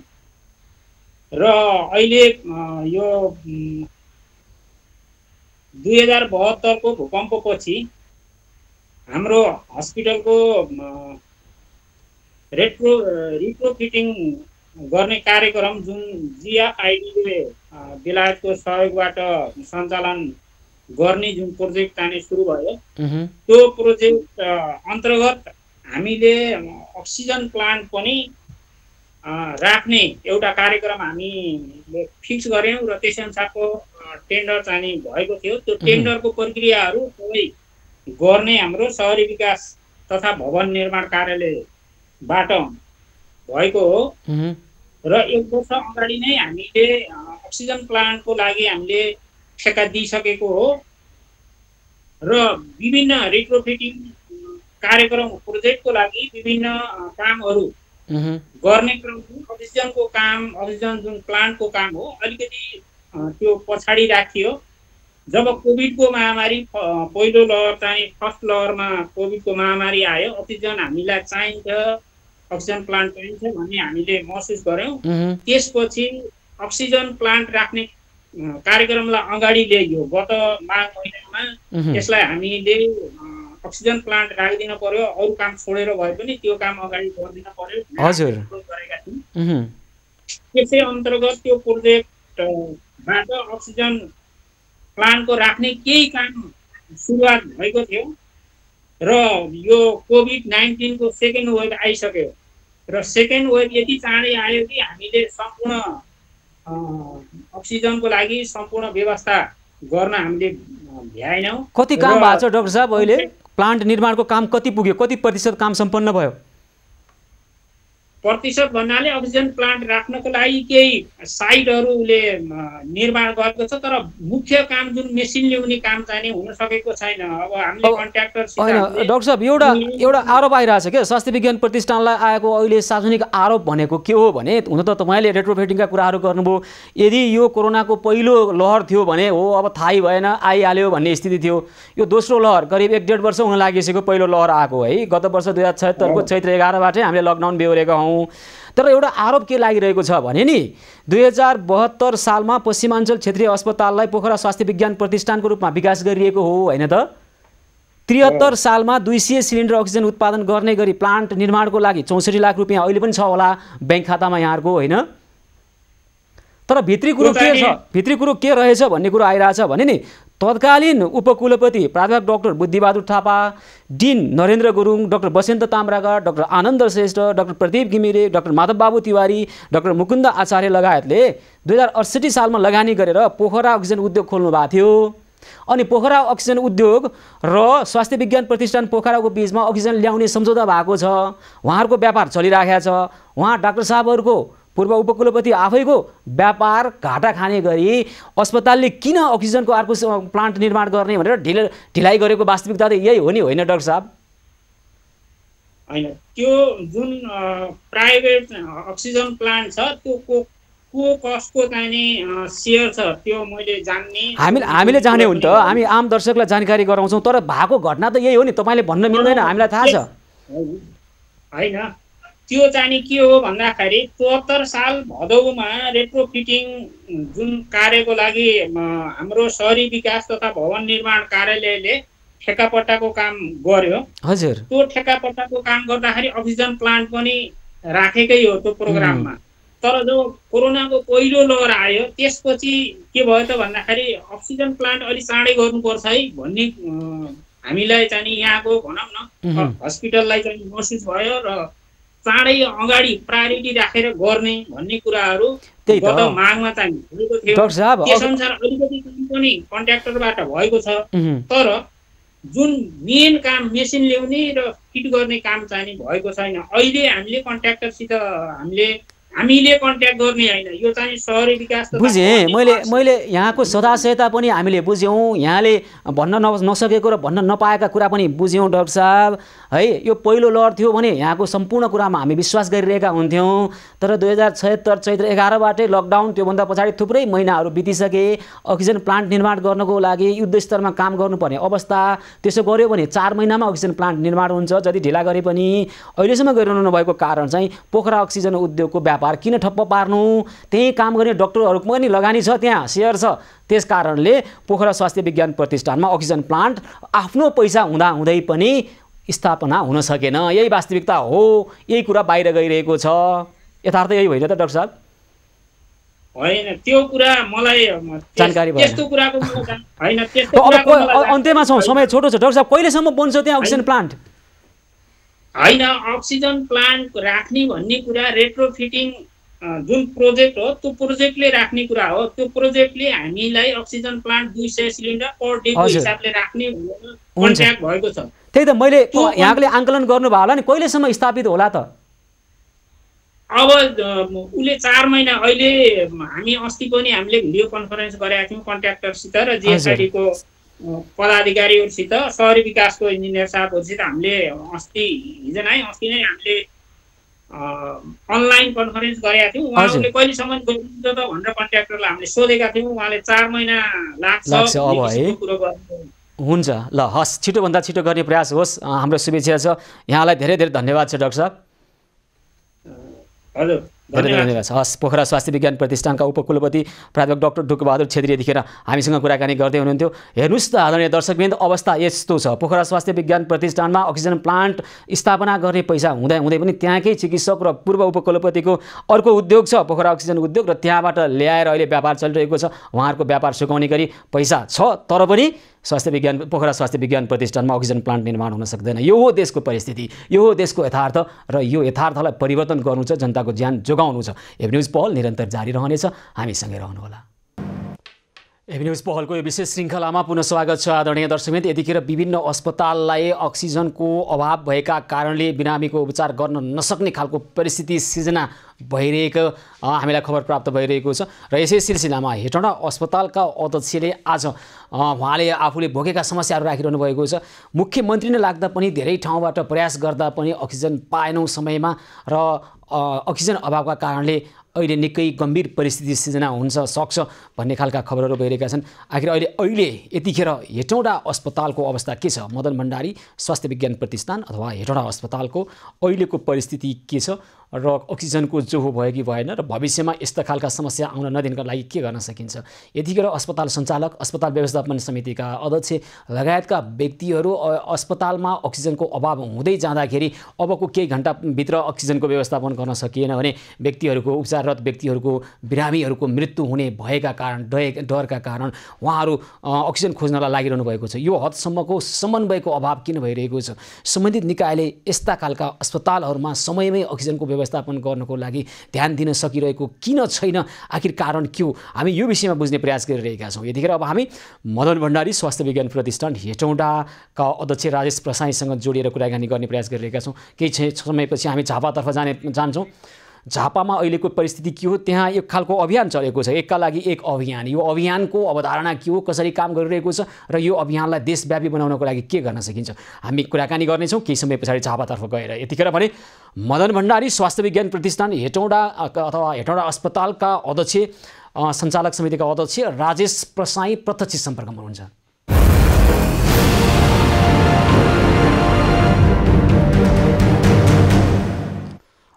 र अहिले यो 2072 को भूकम्पपछि हाम्रो हस्पिटलको रिट्रोफिटिङ गर्ने कार्यक्रम जुन जिआइडीले बेलायतको सहयोगबाट सञ्चालन गर्ने जुन प्रोजेक्ट चाहिँ सुरु भयो, त्यो प्रोजेक्ट अन्तर्गत हामीले अक्सिजन प्लान्ट पनि राख्ने एउटा कार्यक्रम हामीले फिक्स गऱ्यौँ र त्यसै अनुसारको टेन्डर चाहिँ भएको थियो। त्यो टेन्डरको प्रक्रियाहरू सबै गर्ने हाम्रो शहरी विकास तथा भवन निर्माण कार्यालयबाट भएको हो। र 1 वर्ष अगाडि नै हामीले अक्सिजन प्लान्टको लागि हामीले ठेक्का दिइसकेको हो र विभिन्न रिट्रोफिटिङ कार्यक्रम प्रोजेक्टको लागि विभिन्न कामहरू गर्ने क्रम, अक्सिजनको काम, अक्सिजन जुन प्लान्टको काम हो अलिकति त्यो पछाडि राखियो। जब कोभिडको महामारी पहिलो लहर चाहिँ फर्स्ट लहरमा कोभिडको महामारी आयो, अक्सिजन हामीलाई चाहिन्छ, अक्सिजन प्लान्ट चाहिन्छ भन्ने हामीले महसुस गऱ्यौँ। त्यसपछि अक्सिजन प्लान्ट राख्ने कार्यक्रमलाई अगाडि ल्याइयो। गत माघ महिनामा त्यसलाई हामीले अक्सिजन प्लान्ट राखिदिन पर्यो, अरू काम छोडेर भए पनि त्यो काम अगाडि गरिदिन पर्यो हजुर गरेका थियौँ। त्यसै अन्तर्गत त्यो प्रोजेक्टबाट अक्सिजन प्लान्टको राख्ने केही काम सुरुवात भएको थियो र यो कोभिड-19 को सेकेन्ड वेभ आइसक्यो र सेकेन्ड वेभ यति चाँडै आयो कि हामीले सम्पूर्ण अक्सिजनको लागि सम्पूर्ण व्यवस्था गर्न हामीले भ्याएनौँ। कति काम भएको छ डाक्टर साहब? अहिले प्लान्ट निर्माणको काम कति पुग्यो? कति प्रतिशत काम सम्पन्न भयो? प्रतिशत भन्नाले अक्सिजन प्लान्ट राख्नको लागि केही साइटहरूले निर्माण गरेको छ, तर मुख्य काम जुन मेसिन ल्याउने काम चाहिँ हुन सकेको छैन। अब हामीले कन्ट्र्याक्टर होइन डाक्टर साहब, एउटा आरोप आइरहेछ क्या स्वास्थ्य विज्ञान प्रतिष्ठानलाई आएको अहिले सार्वजनिक आरोप भनेको के हो भने, हुन त तपाईँले रेट्रोफिटिङका कुराहरू गर्नुभयो, यदि यो कोरोनाको पहिलो लहर थियो भने हो अब थाहै भएन आइहाल्यो भन्ने स्थिति थियो। यो दोस्रो लहर करिब 1-1.5 वर्ष हुन लागिसक्यो पहिलो लहर आएको है। गत वर्ष 2076 को चैत्र 11बाटै हामीले लकडाउन बेहोरेका हौँ। तर एउटा आरोप के लागिरहेको छ भने नि 2072 सालमा पश्चिमाञ्चल क्षेत्रीय अस्पताललाई पोखरा स्वास्थ्य विज्ञान प्रतिष्ठानको रूपमा विकास गरिएको हो होइन त? 73 सालमा 200 सिलिन्डर अक्सिजन उत्पादन गर्ने गरी प्लान्ट निर्माणको लागि 64 लाख रुपियाँ अहिले पनि छ होला ब्याङ्क खातामा यहाँहरूको होइन? तर भित्री कुरो के छ, भित्री कुरो के रहेछ भन्ने कुरो आइरहेछ भने नि तत्कालीन उपकुलपति प्राध्यापक डाक्टर बुद्धिबहादुर थापा, डिन नरेन्द्र गुरुङ, डाक्टर बसन्त ताम्राकार, डाक्टर आनन्द श्रेष्ठ, डाक्टर प्रदीप घिमिरे, डाक्टर माधव बाबु तिवारी, डाक्टर मुकुन्द आचार्य लगायतले 2068 सालमा लगानी गरेर पोखरा अक्सिजन उद्योग खोल्नु भएको थियो। अनि पोखरा अक्सिजन उद्योग र स्वास्थ्य विज्ञान प्रतिष्ठान पोखराको बीचमा अक्सिजन ल्याउने सम्झौता भएको छ। उहाँहरूको व्यापार चलिराखेको छ। उहाँ डाक्टर साहबहरूको पूर्व उपकुलपति आफैको व्यापार घाटा खाने गरी अस्पतालले किन अक्सिजनको अर्को प्लान्ट निर्माण गर्ने भनेर ढिलाइ गरेको वास्तविकता त यही हो नि होइन डाक्टर साहब? होइन, त्यो जुन प्राइभेट अक्सिजन प्लान्ट छ त्यो को कसको चाहिँ सेयर छ त्यो मैले जान्ने, हामीले जाने हो नि त, हामी आम दर्शकलाई जानकारी गराउँछौँ। तर भएको घटना त यही हो नि, तपाईँले भन्न मिल्दैन, हामीलाई थाहा छ होइन? त्यो चाहिँ के हो भन्दाखेरि 74 साल भदौमा रेट्रोफिटिङ जुन कार्यको लागि हाम्रो शहरी विकास तथा भवन निर्माण कार्यालयले ठेक्कापट्टाको काम गर्यो। हजुर, त्यो ठेक्कापट्टाको काम गर्दाखेरि अक्सिजन प्लान्ट पनि राखेकै हो त्यो प्रोग्राममा। तर जब कोरोनाको पहिलो लहर आयो त्यसपछि के भयो त भन्दाखेरि अक्सिजन प्लान्ट अलि चाँडै गर्नुपर्छ है भन्ने हामीलाई चाहिँ यहाँको भनौँ न हस्पिटललाई चाहिँ महसुस भयो र चाँडै अगाडि प्रायोरिटी राखेर गर्ने भन्ने कुराहरू गत मागमा चाहिँ भएको थियो। त्यसअनुसार अलिकति काम पनि कन्ट्र्याक्टरबाट भएको छ। तर जुन मेन काम मेसिन ल्याउने र फिट गर्ने काम चाहिँ भएको छैन। अहिले हामीले कन्ट्र्याक्टरसित हामीले कन्ट्याक्ट गर्ने होइन, यो चाहिँ सहरी विकास बुझेँ मैले यहाँको सदाशयता पनि हामीले बुझ्यौँ, यहाँले भन्न नसकेको र भन्न नपाएका कुरा पनि बुझ्यौँ डाक्टर साहब है। यो पहिलो लहर थियो भने यहाँको सम्पूर्ण कुरामा हामी विश्वास गरिरहेका हुन्थ्यौँ, तर 2076 चैत्र 11बाटै लकडाउन, त्योभन्दा पछाडि थुप्रै महिनाहरू बितिसके। अक्सिजन प्लान्ट निर्माण गर्नको लागि युद्ध स्तरमा काम गर्नुपर्ने अवस्था, त्यसो गर्यो भने 4 महिनामा अक्सिजन प्लान्ट निर्माण हुन्छ। जति ढिला गरे पनि अहिलेसम्म गरिरहनु नभएको कारण चाहिँ पोखरा अक्सिजन उद्योगको व्यापार किन ठप्प पार्नु? त्यही काम गर्ने डक्टरहरूको पनि लगानी छ, त्यहाँ सेयर छ। त्यस कारणले पोखरा स्वास्थ्य विज्ञान प्रतिष्ठानमा अक्सिजन प्लान्ट आफ्नो पैसा हुँदाहुँदै पनि स्थापना हुन सकेन। यही वास्तविकता हो, यही कुरा बाहिर गइरहेको छ। यथार्थ यही होइन त डाक्टर साहब? होइन, त्यो कुरा मलाई जानकारी भएन। त्यस्तो कुराको होइन, त्यस्तो कुराको अन्त्यमा छौँ, समय छोटो छ डाक्टर साहब। कहिलेसम्म बन्छ त्यहाँ अक्सिजन प्लान्ट? होइन, अक्सिजन प्लान्ट राख्ने भन्ने कुरा रेट्रोफिटिङ जुन प्रोजेक्ट हो त्यो प्रोजेक्टले राख्ने कुरा हो। त्यो प्रोजेक्टले हामीलाई oxygen plant 200 cylinder per day को हिसाबले राख्ने कन्ट्र्याक्ट भएको छ। त्यही त मैले यहाँले आंकलन गर्नुभयो होला नि, कहिलेसम्म स्थापित होला त? अब उसले 4 महिना, अहिले हामी अस्ति पनि हामीले भिडियो कन्फरेन्स गरेका थियौँ कन्ट्र्याक्टरसित र जिएसआइडी को पदाधिकारीहरूसित, सहरी विकासको इन्जिनियर साहबहरूसित हामीले अस्ति नै हामीले अनलाइन कन्फरेन्स गरेका थियौँ। उहाँहरूले कहिलेसम्म गर्नुहुन्छ त भनेर कन्ट्र्याक्टरलाई हामीले सोधेका थियौँ। उहाँले 4 महिना लाग्छ अब है। हुन्छ, ल हस्, छिटोभन्दा छिटो गर्ने प्रयास होस्, हाम्रो शुभेच्छा छ। यहाँलाई धेरै धेरै धन्यवाद छ डाक्टर साहब। हजुर, धेरै धन्यवाद छ। हस्, पोखरा स्वास्थ्य विज्ञान प्रतिष्ठानका उपकुलपति प्राध्यापक डाक्टर ढुकबहादुर छेत्री यतिखेर हामीसँग कुराकानी गर्दै हुनुहुन्थ्यो। हेर्नुहोस् त आदरणीय दर्शकवृन्द, अवस्था यस्तो छ। पोखरा स्वास्थ्य विज्ञान प्रतिष्ठानमा अक्सिजन प्लान्ट स्थापना गर्ने पैसा हुँदै पनि त्यहाँकै चिकित्सक र पूर्व उपकुलपतिको अर्को उद्योग छ, पोखरा अक्सिजन उद्योग, र त्यहाँबाट ल्याएर अहिले व्यापार चलिरहेको छ। उहाँहरूको व्यापार सुकाउने गरी पैसा छ, तर पनि पोखरा स्वास्थ्य विज्ञान प्रतिष्ठानमा अक्सिजन प्लान्ट निर्माण हुन सक्दैन। यो हो देशको परिस्थिति, यो हो देशको यथार्थ, र यो यथार्थलाई परिवर्तन गर्नु छ, जनताको ज्यान जोगाउनु छ। एभी न्यूज पहल निरन्तर जारी रहनेछ, हामीसँगै रहनुहोला। एभी न्यूज पहलको यो विशेष श्रृङ्खलामा पुनः स्वागत छ आदरणीय दर्शकवृन्द। यतिखेर विभिन्न अस्पताललाई अक्सिजनको अभाव भएका कारणले बिरामीको उपचार गर्न नसक्ने खालको परिस्थिति सिर्जना भइरहेको हामीलाई खबर प्राप्त भइरहेको छ। र यसै सिलसिलामा हेटौँडा अस्पतालका अध्यक्षले आज उहाँले आफूले भोगेका समस्याहरू राखिरहनु भएको छ। मुख्यमन्त्री नै लाग्दा पनि धेरै ठाउँबाट प्रयास गर्दा पनि अक्सिजन पाएनौँ समयमा, र अक्सिजन अभावका कारणले अहिले निकै गम्भीर परिस्थिति सिर्जना हुन्छ सक्छ भन्ने खालका खबरहरू भइरहेका छन्। आखिर अहिले यतिखेर हेटौँडा अस्पतालको अवस्था के छ? मदन भण्डारी स्वास्थ्य विज्ञान प्रतिष्ठान अथवा हेटौँडा अस्पतालको अहिलेको परिस्थिति के छ, र अक्सिजनको जोहो भयो कि भएन, र भविष्यमा यस्ता खालका समस्या आउन नदिनका लागि के गर्न सकिन्छ? यतिखेर अस्पताल सञ्चालक, अस्पताल व्यवस्थापन समितिका अध्यक्ष लगायतका व्यक्तिहरू अस्पतालमा अक्सिजनको अभाव हुँदै जाँदाखेरि अबको केही घण्टाभित्र अक्सिजनको व्यवस्थापन गर्न सकिएन भने व्यक्तिहरूको, उपचाररत व्यक्तिहरूको, बिरामीहरूको मृत्यु हुने भएका कारण, डरका कारण उहाँहरू अक्सिजन खोज्नलाई लागिरहनु भएको छ। यो हदसम्मको समन्वयको अभाव किन भइरहेको छ? सम्बन्धित निकायले यस्ता खालका अस्पतालहरूमा समयमै अक्सिजनको व्यवस्थापन गर्नको लागि ध्यान दिन सकिरहेको किन छैन? आखिर कारण के हो? हामी यो विषयमा बुझ्ने प्रयास गरिरहेका छौँ। यतिखेर अब हामी मदन भण्डारी स्वास्थ्य विज्ञान प्रतिष्ठान हेटौँडाका अध्यक्ष राजेश प्रसाईसँग जोडिएर कुराकानी गर्ने प्रयास गरिरहेका छौँ। केही समयपछि हामी झापातर्फ जान्छौँ। झापामा अहिलेको परिस्थिति के हो? त्यहाँ एक खालको अभियान चलेको छ, एकका लागि एक अभियान। यो अभियानको अवधारणा के हो, कसरी काम गरिरहेको छ, र यो अभियानलाई देशव्यापी बनाउनको लागि के गर्न सकिन्छ? हामी कुराकानी गर्नेछौँ केही समय पछाडि झापातर्फ गएर। यतिखेर भने मदन भण्डारी स्वास्थ्य विज्ञान प्रतिष्ठान हेटौँडा अथवा हेटौँडा अस्पतालका अध्यक्ष, सञ्चालक समितिका अध्यक्ष राजेश प्रसाई प्रत्यक्ष सम्पर्कमा हुनुहुन्छ।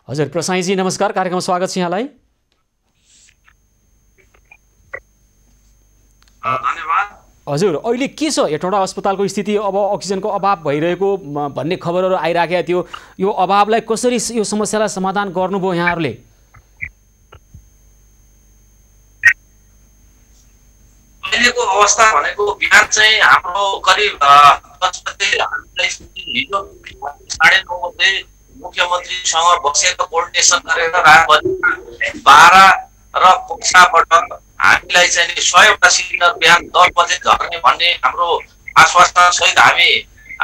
हजुर प्रसाईजी नमस्कार, कार्यक्रममा स्वागत छ यहाँलाई। धन्यवाद। हजुर अहिले के छ हेटौँडा अस्पतालको स्थिति? अब अक्सिजनको अभाव भइरहेको भन्ने खबरहरू आइराखेको थियो। यो अभावलाई कसरी, यो समस्यालाई समाधान गर्नुभयो यहाँहरूले? अहिलेको अवस्था भनेको बिहान चाहिँ हाम्रो करिब 10 बजे हिजो 9:30 बजे मुख्यमन्त्रीसँग बसेर कोर्डिनेसन गरेर रात 12 र पोखराबाट हामीलाई चाहिँ 100 वटा सिलिन्डर बिहान 10 बजे झर्ने भन्ने हाम्रो आश्वासनसहित हामी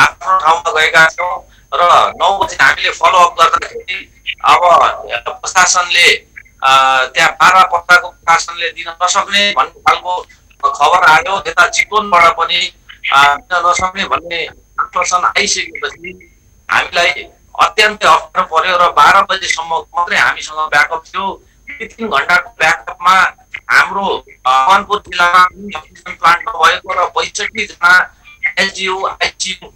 आफ्नो ठाउँमा गएका छौँ र 9 बजे हामीले फलोअप गर्दाखेरि अब प्रशासनले त्यहाँ 12 पत्ताको प्रशासनले दिन नसक्ने भन्ने खालको खबर आयो। यता चितवनबाट पनि दिन नसक्ने भन्ने आश्वासन आइसकेपछि हामीलाई अत्यन्तै अप्ठ्यारो पर्यो र 12 बजेसम्म मात्रै हामीसँग ब्याकअप थियो। 3 घण्टाको ब्याकअपमा हाम्रो मकवानपुर जिल्लामा अक्सिजन प्लान्ट भएको र 62 जना एसडियू आइसियू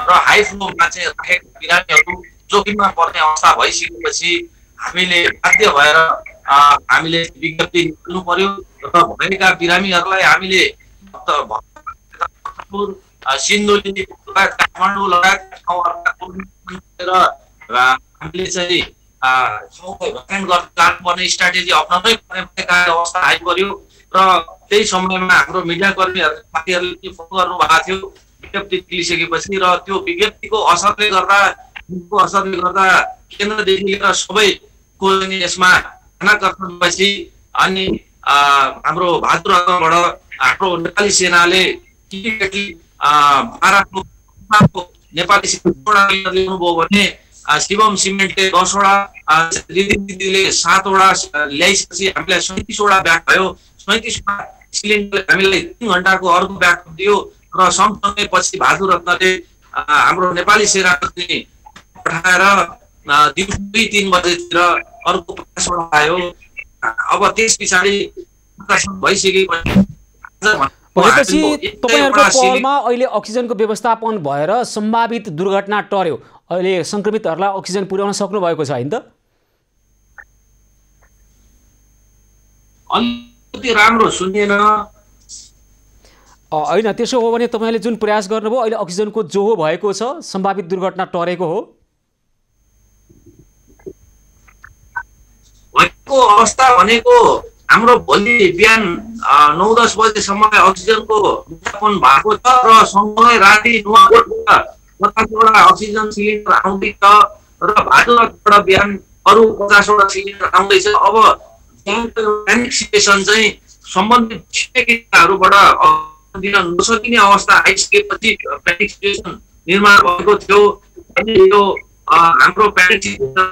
र हाई फ्लोमा चाहिँ राखेका बिरामीहरू जोखिममा पर्ने अवस्था भइसकेपछि हामीले बाध्य भएर हामीले विज्ञप्ति निकाल्नु पर्यो र भएका बिरामीहरूलाई हामीले सिन्धुली लगायत काठमाडौँ लगायत ठाउँहरूमा हामीले चाहिँ गर्नुपर्ने स्ट्राटेजी अप्नाउनै पर्ने अवस्था आइपर्यो र त्यही समयमा हाम्रो मिडियाकर्मीहरू साथीहरूले फोन गर्नुभएको थियो विज्ञप्ति निक्लिसकेपछि र त्यो विज्ञप्तिको असरले गर्दा केन्द्रदेखि लिएर सबैको यसमा ध्यानाकर्षण भएपछि अनि हाम्रो भातृबाट हाम्रो नेपाली सेनाले नेपाली सेना ल्याउनुभयो भने शिवम सिमेन्टले 10 वटा दिदीले 7 वटा ल्याइसकेपछि हामीलाई 37 वटा ब्याक भयो। 37 वटा सिलिन्डरले हामीलाई 3 घण्टाको अर्को ब्याकअप दियो र सँगसँगै पछि भादु रत्नले हाम्रो नेपाली सेना पठाएर दिउँसो 2-3 बजेतिर अर्को 50 वटा आयो। अब त्यस पछाडि भनेपछि तपाईहरुको पहलमा अहिले अक्सिजनको व्यवस्थापन भएर सम्भावित दुर्घटना टर्यो। अहिले संक्रमितहरूलाई अक्सिजन पुर्याउन सक्नु भएको छ हैन त? अलिकति राम्रो सुनिएन। हैन, त्यसो हो भने तपाईले जुन प्रयास गर्नुभयो अहिले अक्सिजनको जोहो भएको छ, सम्भावित दुर्घटना टरेको हो? भएको अवस्था भनेको हाम्रो भोलि बिहान 9-10 बजेसम्म अक्सिजनको विज्ञापन भएको छ र सँगसँगै राति नुवाकोटबाट 50 वटा अक्सिजन सिलिन्डर आउँदैछ र भादुरबाट बिहान अरू 50 वटा सिलिन्डर आउँदैछ। अब प्यानिक सिचुएसन चाहिँ सम्बन्धित छिमेकीहरूबाट दिन नसकिने अवस्था आइसकेपछि प्यानिक सिचुएसन निर्माण भएको थियो। अनि यो हाम्रो प्यानिक सिचुएसन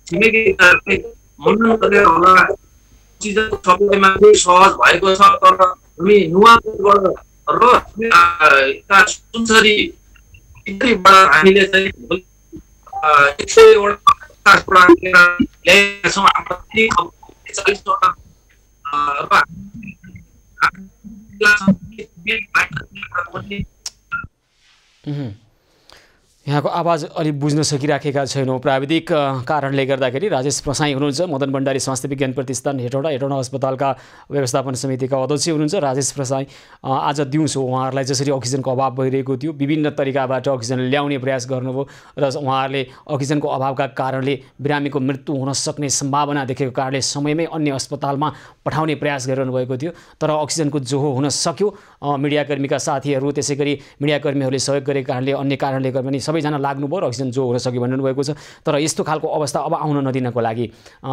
छिमेकीहरूले मनन गरेर होला अक्सिजन सप्लाईमा सहज भएको छ। तर हामी नुवाकोटबाट र यता सुनसरी हामीले चाहिँ 100 वटा ल्याएका छौँ। हाम्रो 40 वटा यहाँको आवाज अलि बुझ्न सकिराखेका छैनौँ प्राविधिक कारणले गर्दाखेरि। राजेश प्रसाई हुनुहुन्छ मदन भण्डारी स्वास्थ्य विज्ञान प्रतिष्ठान हेटौँडा अस्पतालका व्यवस्थापन समितिका अध्यक्ष हुनुहुन्छ। राजेश प्रसाई, आज दिउँसो उहाँहरूलाई जसरी अक्सिजनको अभाव भइरहेको थियो, विभिन्न तरिकाबाट अक्सिजन ल्याउने प्रयास गर्नुभयो र उहाँहरूले अक्सिजनको अभावका कारणले बिरामीको मृत्यु हुन सक्ने सम्भावना देखेको कारणले समयमै अन्य अस्पतालमा पठाउने प्रयास गरिरहनु भएको थियो। तर अक्सिजनको जोहो हुन सक्यो। मिडियाकर्मीका साथीहरू त्यसै गरी मिडियाकर्मीहरूले सहयोग गरेको कारणले अन्य कारणले गर्दा पनि सबैजना लाग्नुभयो र अक्सिजन जो हुन सक्यो भन्नु भएको छ। तर यस्तो खालको अवस्था अब आउन नदिनको लागि,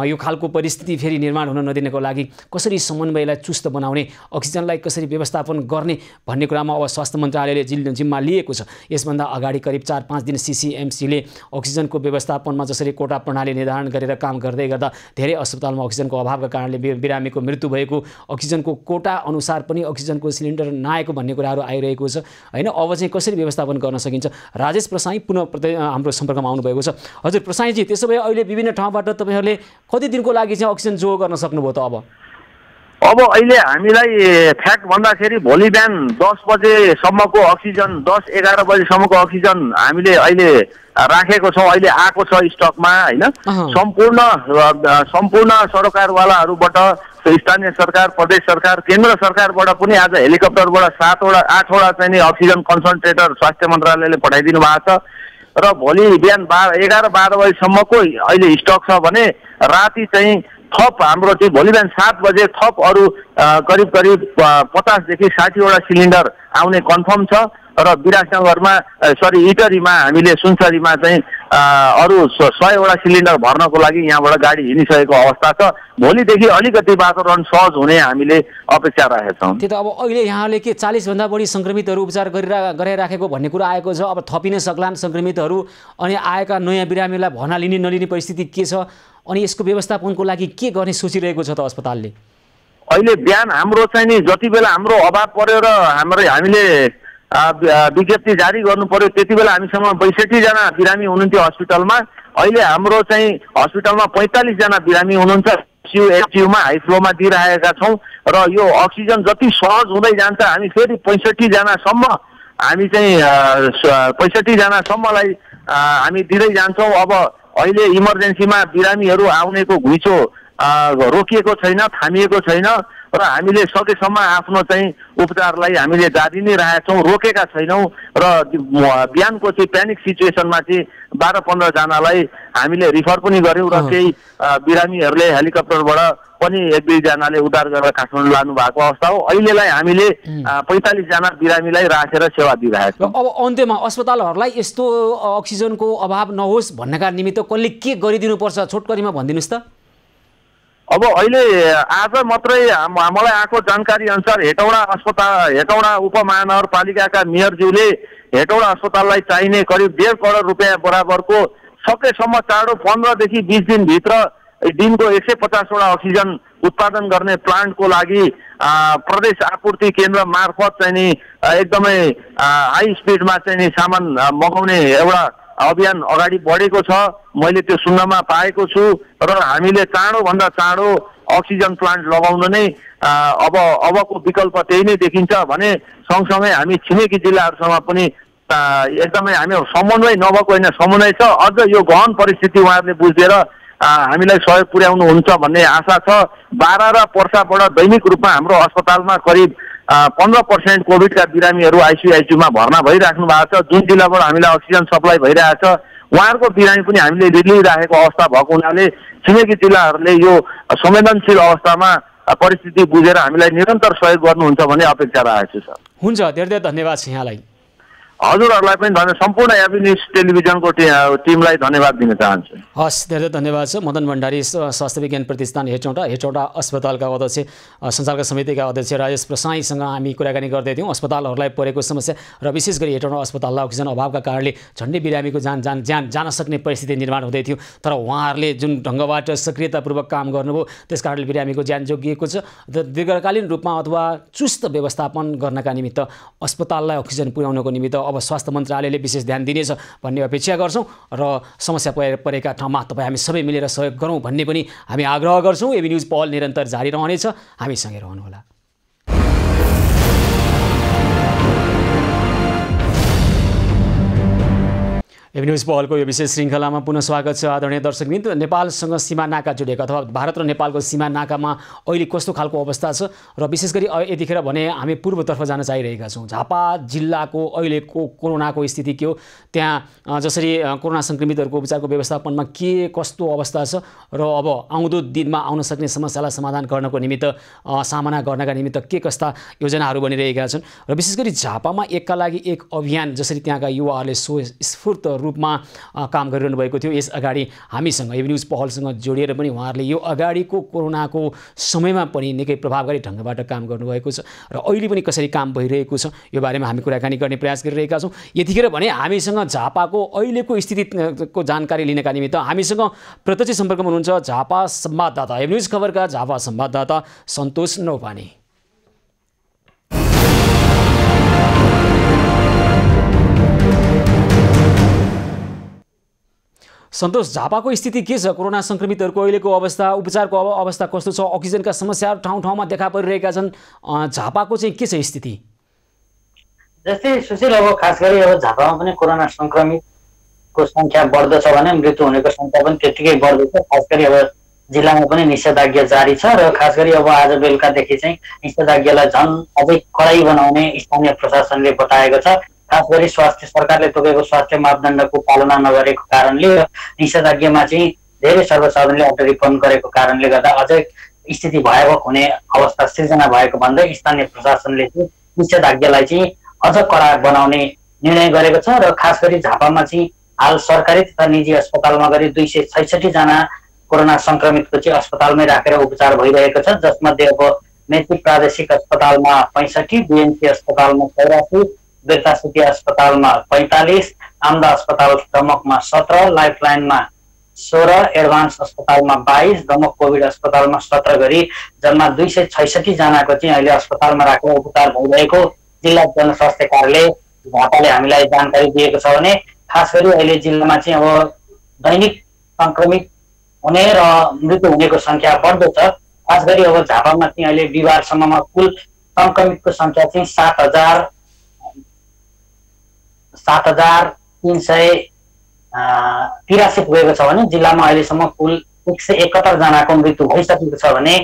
यो खालको परिस्थिति फेरि निर्माण हुन नदिनको लागि कसरी समन्वयलाई चुस्त बनाउने, अक्सिजनलाई कसरी व्यवस्थापन गर्ने भन्ने कुरामा अब स्वास्थ्य मन्त्रालयले जिम्मा लिएको छ। यसभन्दा अगाडि करिब 4-5 दिन सीसीएमसीले अक्सिजनको व्यवस्थापनमा जसरी कोटा प्रणाली निर्धारण गरेर काम गर्दै गर्दा धेरै अस्पतालमा अक्सिजनको अभावका कारणले बिरामीको मृत्यु भएको, अक्सिजनको कोटा अनुसार पनि अक्सिजनको सिलिन्डर नआएको भन्ने कुराहरू आइरहेको छ हैन। अब चाहिँ कसरी व्यवस्थापन गर्न सकिन्छ? राजेश प्रसाई पुनः हाम्रो सम्पर्कमा आउनुभएको छ। हजुर प्रसाईजी, त्यसो भए अहिले विभिन्न ठाउँबाट तपाईहरूले कति दिनको लागि चाहिँ अक्सिजन जोहो गर्न सक्नुभयो त? अब अहिले हामीलाई फ्याक्ट भन्दाखेरि भोलि बिहान 10 बजेसम्मको अक्सिजन, 10-11 बजेसम्मको अक्सिजन हामीले अहिले राखेको छौँ। अहिले आएको छ स्टकमा हैन। सम्पूर्ण सरकारवालाहरूबाट, स्थानीय सरकार, प्रदेश सरकार, केन्द्र सरकारबाट पनि आज हेलिकप्टरबाट 8 वटा चाहिँ नि अक्सिजन कन्सन्ट्रेटर स्वास्थ्य मन्त्रालयले पठाइदिनु भएको छ र भोलि बिहान 11-12 बजेसम्मको अहिले स्टक छ भने राति चाहिँ थप हाम्रो चाहिँ भोलि बिहान 7 बजे थप अरू करिब 50 देखि 60 वटा सिलिन्डर आउने कन्फर्म छ र विराटनगरमा इटरीमा हामीले सुनसरीमा चाहिँ अरू 100वटा सिलिन्डर भर्नको लागि यहाँबाट गाडी हिँडिसकेको अवस्था छ। भोलिदेखि अलिकति वातावरण सहज हुने हामीले अपेक्षा राखेका छौँ। त्यो त अब अहिले यहाँले के 40 भन्दा बढी संक्रमितहरू उपचार गराइराखेको भन्ने कुरा आएको छ। अब थपिन सक्लान् संक्रमितहरू अनि आएका नयाँ बिरामीलाई भर्ना लिने नलिने परिस्थिति के छ अनि यसको व्यवस्थापनको लागि के गर्ने सोचिरहेको छ त अस्पतालले? अहिले बिहान हाम्रो चाहिँ नि जति बेला हाम्रो अभाव पर्यो र हामीले विज्ञप्ति जारी गर्नु पर्यो त्यति बेला हामीसँग 62 जना बिरामी हुनुहुन्थ्यो हस्पिटलमा। अहिले हाम्रो चाहिँ हस्पिटलमा 45 जना बिरामी हुनुहुन्छ। एचयुमा हाई फ्लोमा दिइरहेका छौँ र यो अक्सिजन जति सहज हुँदै जान्छ हामी फेरि 65 जनासम्म हामी चाहिँ 65 जनासम्मलाई हामी दिँदै जान्छौँ। अब अहिले इमर्जेन्सीमा बिरामीहरू आउनेको घुइँचो रोकिएको छैन, थामिएको छैन र हामीले सकेसम्म आफ्नो चाहिँ उपचारलाई हामीले जारी नै राखेका छौँ, रोकेका छैनौँ। र बिहानको चाहिँ प्यानिक सिचुएसनमा चाहिँ 12-15 जनालाई हामीले रिफर पनि गऱ्यौँ र केही बिरामीहरूले हेलिकप्टरबाट पनि 1-2 जनाले उद्धार गरेर काठमाडौँ लानु भएको अवस्था हो। अहिलेलाई हामीले 45 जना बिरामीलाई राखेर सेवा दिइरहेका छौँ। अब अन्त्यमा अस्पतालहरूलाई यस्तो अक्सिजनको अभाव नहोस् भन्नका निमित्त कसले के गरिदिनुपर्छ छोटकरीमा भनिदिनुहोस् त। अब अहिले आज मात्रै मलाई आएको जानकारी अनुसार हेटौडा उपमहानगरपालिकाका मेयरज्यूले हेटौडा अस्पताललाई चाहिने करिब 1.5 करोड रुपियाँ बराबरको सकेसम्म चाँडो 15 देखि 20 दिनभित्र दिनको 150 वटा अक्सिजन उत्पादन गर्ने प्लान्टको लागि प्रदेश आपूर्ति केन्द्र मार्फत चाहिँ नि एकदमै हाई स्पिडमा चाहिँ नि सामान मगाउने एउटा अभियान अगाडि बढेको छ। मैले त्यो सुन्नमा पाएको छु र हामीले चाँडोभन्दा चाँडो अक्सिजन प्लान्ट लगाउन नै अबको विकल्प त्यही नै देखिन्छ भने सँगसँगै हामी छिमेकी जिल्लाहरूसँग पनि एकदमै हामी समन्वय नभएको होइन समन्वय छ। अझ यो गहन परिस्थिति उहाँहरूले बुझेर हामीलाई सहयोग पुर्याउनुहुन्छ भन्ने आशा छ। बारा र पर्साबाट दैनिक रूपमा हाम्रो अस्पतालमा करिब 15% कोभिडका बिरामीहरू आइसियुमा भर्ना भइराख्नु भएको छ। जुन जिल्लाबाट हामीलाई अक्सिजन सप्लाई भइरहेको छ उहाँहरूको बिरामी पनि हामीले लिइराखेको अवस्था भएको हुनाले छिमेकी जिल्लाहरूले यो संवेदनशील अवस्थामा परिस्थिति बुझेर हामीलाई निरन्तर सहयोग गर्नुहुन्छ भन्ने अपेक्षा राखेको छु। हुन्छ, धेरै धेरै धन्यवाद छ यहाँलाई। हजुरहरूलाई पनि धन्यवाद, सम्पूर्ण एबी न्युज टेलिभिजनको टिमलाई धन्यवाद दिन चाहन्छु। हस्, धेरै धन्यवाद छ। मदन भण्डारी स्वास्थ्य विज्ञान प्रतिष्ठान हेटौडा अस्पतालका अध्यक्ष सञ्चालक समितिका अध्यक्ष राजेश प्रसाईसँग हामी कुराकानी गर्दै थियौँ। अस्पतालहरूलाई परेको समस्या र विशेष गरी हेटौडा अस्पताललाई अक्सिजन अभावका कारणले झन्डै बिरामीको ज्यान जान सक्ने परिस्थिति निर्माण हुँदै थियो। तर उहाँहरूले जुन ढङ्गबाट सक्रियतापूर्वक काम गर्नुभयो त्यस कारणले बिरामीको ज्यान जोगिएको छ। दीर्घकालीन रूपमा अथवा चुस्त व्यवस्थापन गर्नका निमित्त अस्पताललाई अक्सिजन पुर्याउनको निमित्त अब स्वास्थ्य मन्त्रालयले विशेष ध्यान दिनेछ भन्ने अपेक्षा गर्छौँ र समस्या परेका ठाउँमा तपाईँ हामी सबै मिलेर सहयोग गरौँ भन्ने पनि हामी आग्रह गर्छौँ। एबी न्युज पहल निरन्तर जारी रहनेछ, हामीसँगै रहनुहोला। एबी न्युज पहलको यो विशेष श्रृङ्खलामा पुनः स्वागत छ। आदरणीय दर्शकवृन्द, नेपालसँग सीमा नाका जोडिएको अथवा भारत र नेपालको सीमा नाकामा अहिले कस्तो खालको अवस्था छ र विशेष गरी यतिखेर भने हामी पूर्वतर्फ जान चाहिरहेका छौँ। झापा जिल्लाको अहिलेको कोरोनाको स्थिति के हो, त्यहाँ जसरी कोरोना सङ्क्रमितहरूको उपचारको व्यवस्थापनमा के कस्तो अवस्था छ र अब आउँदो दिनमा आउन सक्ने समस्यालाई समाधान गर्नको निमित्त सामना गर्नका निमित्त के कस्ता योजनाहरू बनिरहेका छन् र विशेष गरी झापामा एकका लागि एक अभियान जसरी त्यहाँका युवाहरूले स्वस्फूर्त रूपमा काम गरिरहनु भएको थियो। यस अगाडि हामीसँग एबी न्युज पहलसँग जोडिएर पनि उहाँहरूले यो अगाडिको कोरोनाको समयमा पनि निकै प्रभावकारी ढङ्गबाट काम गर्नुभएको छ र अहिले पनि कसरी काम भइरहेको छ यो बारेमा हामी कुराकानी गर्ने प्रयास गरिरहेका छौँ। यतिखेर भने हामीसँग झापाको अहिलेको स्थितिको जानकारी लिनका निमित्त हामीसँग प्रत्यक्ष सम्पर्कमा हुनुहुन्छ झापा संवाददाता, एबी न्युज खबरका झापा संवाददाता सन्तोष नौपाने। सन्तोष, झापाको स्थिति के छ? कोरोना सङ्क्रमितहरूको अहिलेको अवस्था, उपचारको अवस्था कस्तो छ? अक्सिजनका समस्याहरू ठाउँ ठाउँमा देखा परिरहेका छन्। झापाको चाहिँ के छ स्थिति? जस्तै सुशील, अब खास गरी अब झापामा पनि कोरोना सङ्क्रमितको सङ्ख्या बढ्दछ भने मृत्यु हुनेको सङ्ख्या पनि त्यत्तिकै बढ्दैछ। खास गरी अब जिल्लामा पनि निषेधाज्ञा जारी छ र खास गरी अब आज बेलुकादेखि चाहिँ निषेधाज्ञालाई झन् अझै कडाइ बनाउने स्थानीय प्रशासनले बताएको छ। खास गरी सरकारले तोकेको स्वास्थ्य मापदण्डको पालना नगरेको कारणले निषेधाज्ञामा चाहिँ धेरै सर्वसाधारणले अटरीपन गरेको कारणले गर्दा अझै स्थिति भयावह हुने अवस्था सिर्जना भएको भन्दै स्थानीय प्रशासनले चाहिँ निषेधाज्ञालाई चाहिँ अझ कडा बनाउने निर्णय गरेको छ र खास गरी झापामा चाहिँ हाल सरकारी तथा निजी अस्पतालमा गरी 266 जना कोरोना संक्रमितको चाहिँ अस्पतालमै राखेर उपचार भइरहेको छ, जसमध्ये अब मेची प्रादेशिक अस्पतालमा 65, बीएमसी अस्पतालमा 84, बेलतासिटी अस्पतालमा 45, आमदा अस्पताल दमकमा 17, लाइफलाइनमा 16, एडभान्स अस्पतालमा 22, दमक कोभिड अस्पतालमा 17 गरी जम्मा 266 जनाको चाहिँ अहिले अस्पतालमा राखेर उपचार भइरहेको जिल्ला जनस्वास्थ्य कार्यालय झापाले हामीलाई जानकारी दिएको छ भने खास गरी अहिले जिल्लामा चाहिँ अब दैनिक संक्रमित हुने र मृत्यु हुनेको संख्या बढ्दो छ। खास गरी अब झापामा चाहिँ अहिले बिहिबारसम्ममा कुल संक्रमितको संख्या चाहिँ 7,383 पुगेको छ भने जिल्लामा अहिलेसम्म कुल 171 जनाको मृत्यु भइसकेको छ भने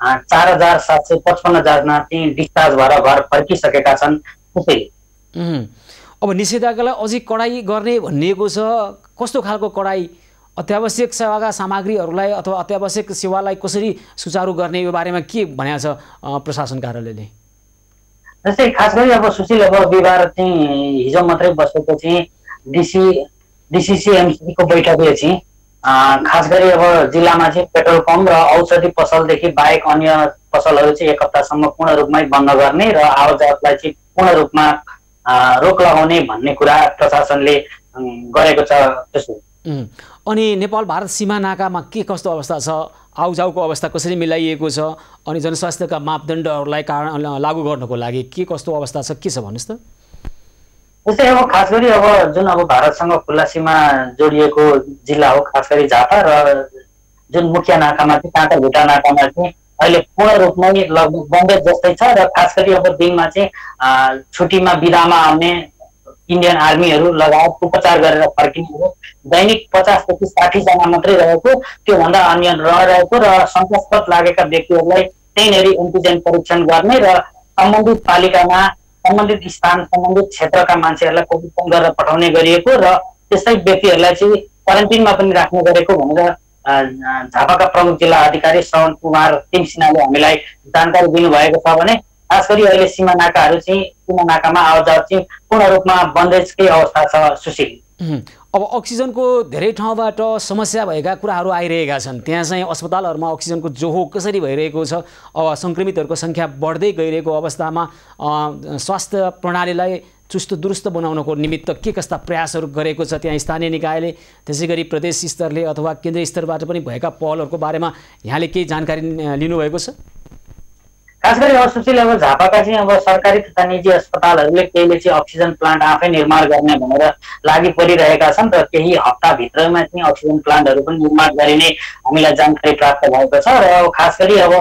4,755 जना चाहिँ डिस्चार्ज भएर घर फर्किसकेका छन्। अब निषेधाज्ञालाई अझै कडाई गर्ने भनिएको छ, कस्तो खालको कडाई? अत्यावश्यक सेवाका सामग्रीहरूलाई अथवा अत्यावश्यक सेवालाई कसरी सुचारू गर्ने यो बारेमा के भनेको छ प्रशासन कार्यालयले? जस्तै खास गरी अब सुशील अब बिहिबार चाहिँ हिजो मात्रै बसेको चाहिँ डिसिसिएमसीको बैठकले चाहिँ खास गरी अब जिल्लामा चाहिँ पेट्रोल पम्प र औषधि पसलदेखि बाहेक अन्य पसलहरू चाहिँ 1 हप्तासम्म पूर्ण रूपमै बन्द गर्ने र आवाजावतलाई चाहिँ पूर्ण रूपमा रोक लगाउने भन्ने कुरा प्रशासनले गरेको छ। अनि नेपाल भारत सीमा नाकामा के कस्तो अवस्था छ? आउजाउको अवस्था कसरी मिलाइएको छ? अनि जनस्वास्थ्यका मापदण्डहरूलाई लागू गर्नको लागि के कस्तो अवस्था छ, के छ भन्नुहोस् त? जस्तै अब खास गरी अब जुन अब भारतसँग खुल्ला सीमा जोडिएको जिल्ला हो खास गरी झापा र जुन मुख्य नाकामा चाहिँ काँटा भुटा नाकामा चाहिँ अहिले पूर्ण रूपमै लगभग बन्दै जस्तै छ र खास गरी अब दिनमा चाहिँ छुट्टीमा बिदामा आउने इन्डियन आर्मीहरू लगायत उपचार गरेर फर्किनेहरू दैनिक 50 देखि 60 जना मात्रै रहेको, त्योभन्दा अन्य नरहेको र शङ्कास्पद लागेका व्यक्तिहरूलाई त्यहीँनेरि एन्टिजेन परीक्षण गर्ने र सम्बन्धित पालिकामा सम्बन्धित स्थान सम्बन्धित क्षेत्रका मान्छेहरूलाई कोभिड गरेर पठाउने गरिएको र त्यस्तै व्यक्तिहरूलाई चाहिँ क्वारेन्टिनमा पनि राख्ने गरेको भनेर झापाका प्रमुख जिल्ला अधिकारी श्रवण कुमार तिमसिनाले हामीलाई जानकारी दिनुभएको छ भने खास गरी अहिले सीमा नाकामा आवाजावत चाहिँ पूर्ण रूपमा बन्देजकै अवस्था छ। सुशील अब अक्सिजनको धेरै ठाउँबाट समस्या भएका कुराहरू आइरहेका छन्, त्यहाँ चाहिँ अस्पतालहरूमा अक्सिजनको जोहो कसरी भइरहेको छ? अब सङ्क्रमितहरूको सङ्ख्या बढ्दै गइरहेको अवस्थामा स्वास्थ्य प्रणालीलाई चुस्त दुरुस्त बनाउनको निमित्त के कस्ता प्रयासहरू गरेको छ त्यहाँ स्थानीय निकायले, त्यसै गरी प्रदेश स्तरले अथवा केन्द्रीय स्तरबाट पनि भएका पहलहरूको बारेमा यहाँले केही जानकारी लिनुभएको छ? खास गरी अब सुशील अब झापाका चाहिँ अब सरकारी तथा निजी अस्पतालहरूले केहीले चाहिँ अक्सिजन प्लान्ट आफै निर्माण गर्ने भनेर लागि परिरहेका छन् र केही हप्ताभित्रमा चाहिँ अक्सिजन प्लान्टहरू पनि निर्माण गरिने हामीलाई जानकारी प्राप्त भएको छ। र खास गरी अब